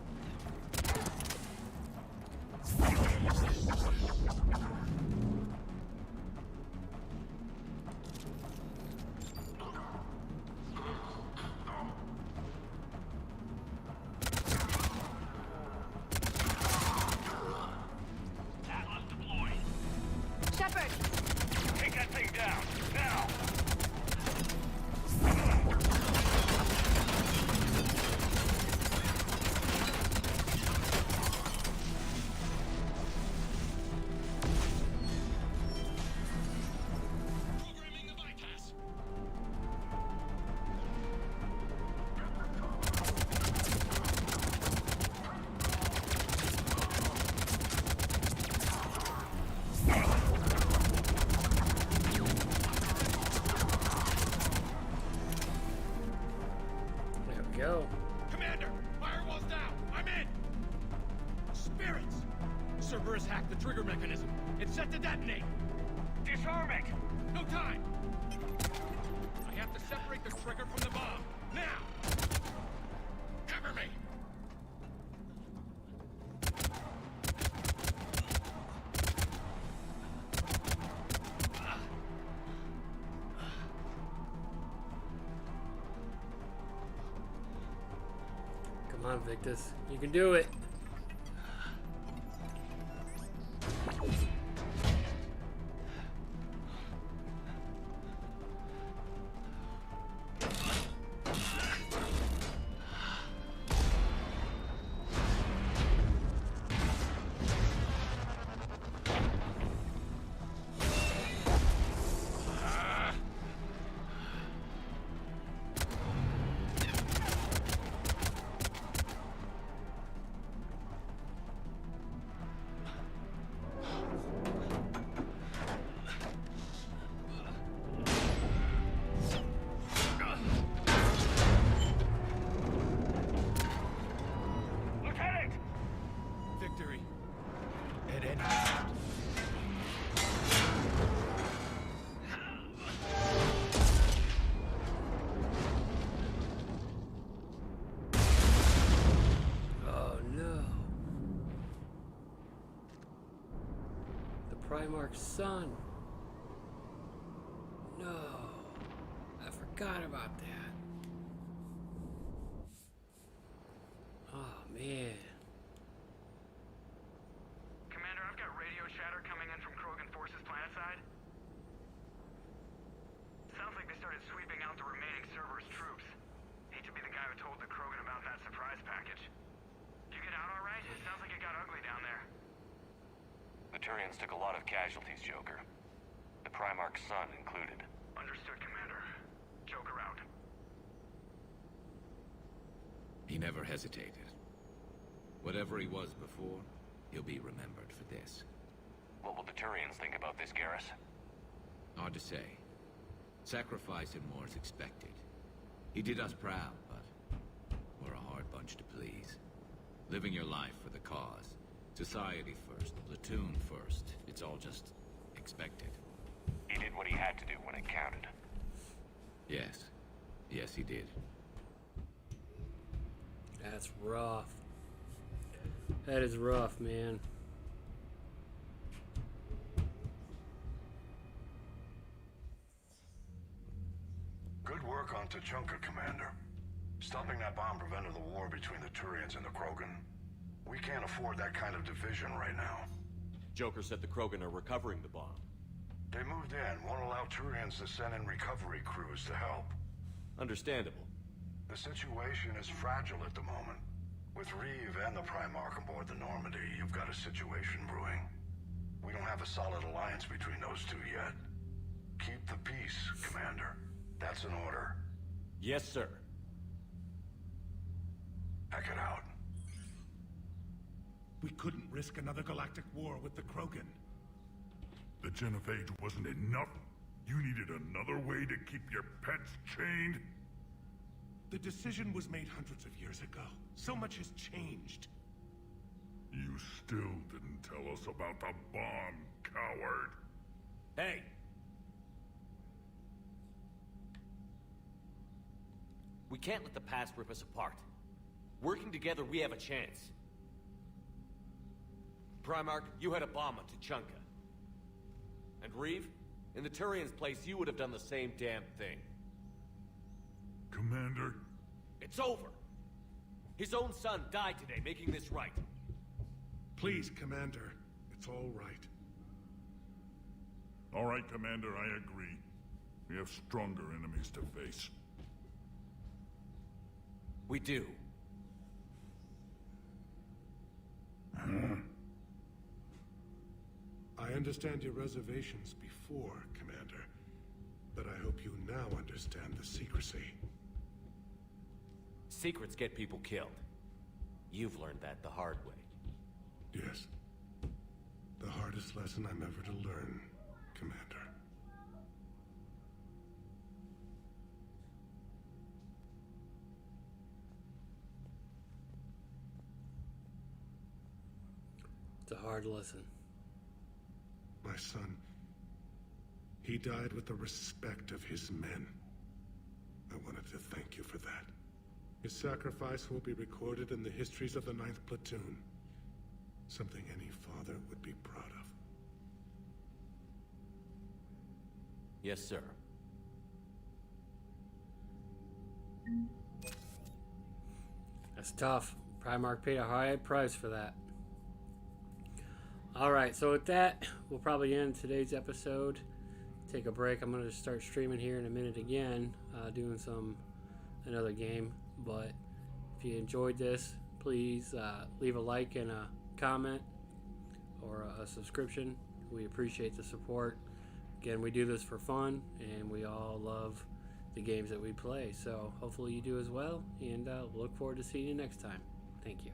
Atlas deployed. Shepard! Take that thing down. Now! Programming the bypass. trigger mechanism. It's set to detonate. Disarm it! No time! I have to separate the trigger from the bomb. Now! Cover me! Come on, Victus. You can do it. Lieutenant! Victory. At any cost. Oh no. The Primarch's son. No. I forgot about that. Oh man. Commander, I've got radio chatter coming in from Krogan forces planetside. Sounds like they started sweeping out the remaining Cerberus troops. Hate to be the guy who told the Krogan about that surprise package. You get out all right? It sounds like it got ugly down there. The Turians took a lot of casualties, Joker. The Primarch's son included. Understood, Commander. Joker out. He never hesitated. Whatever he was before, he'll be remembered for this. What will the Turians think about this, Garrus? Hard to say. Sacrifice and more is expected. He did us proud, but we're a hard bunch to please. Living your life for the cause. Society first, platoon first. It's all just expected. He did what he had to do when it counted. Yes. Yes, he did. That's rough. That is rough, man. Good work on Tachanka, Commander. Stopping that bomb prevented the war between the Turians and the Krogan. We can't afford that kind of division right now. Joker said the Krogan are recovering the bomb. They moved in, won't allow Turians to send in recovery crews to help. Understandable. The situation is fragile at the moment. With Reeve and the Primarch aboard the Normandy, you've got a situation brewing. We don't have a solid alliance between those two yet. Keep the peace, Commander. That's an order. Yes, sir. Heck it out. We couldn't risk another galactic war with the Krogan. The Genophage wasn't enough? You needed another way to keep your pets chained? The decision was made hundreds of years ago. So much has changed. You still didn't tell us about the bomb, coward. Hey! We can't let the past rip us apart. Working together, we have a chance. Primarch, you had a bomb on Tachanka. And Reeve, in the Turian's place, you would have done the same damn thing. Commander? It's over! His own son died today, making this right. Please, Commander. It's all right. All right, Commander, I agree. We have stronger enemies to face. We do. I understand your reservations before, Commander. But I hope you now understand the secrecy. Secrets get people killed. You've learned that the hard way. Yes. The hardest lesson I'm ever to learn, Commander. It's a hard lesson. My son, he died with the respect of his men. I wanted to thank you for that. His sacrifice will be recorded in the histories of the 9th Platoon. Something any father would be proud of. Yes, sir. That's tough. Primarch paid a high price for that. Alright, so with that, we'll probably end today's episode. Take a break. I'm going to start streaming here in a minute again, doing another game. But if you enjoyed this, please leave a like and a comment or a subscription. We appreciate the support. Again, we do this for fun, and we all love the games that we play. So hopefully you do as well, and look forward to seeing you next time. Thank you.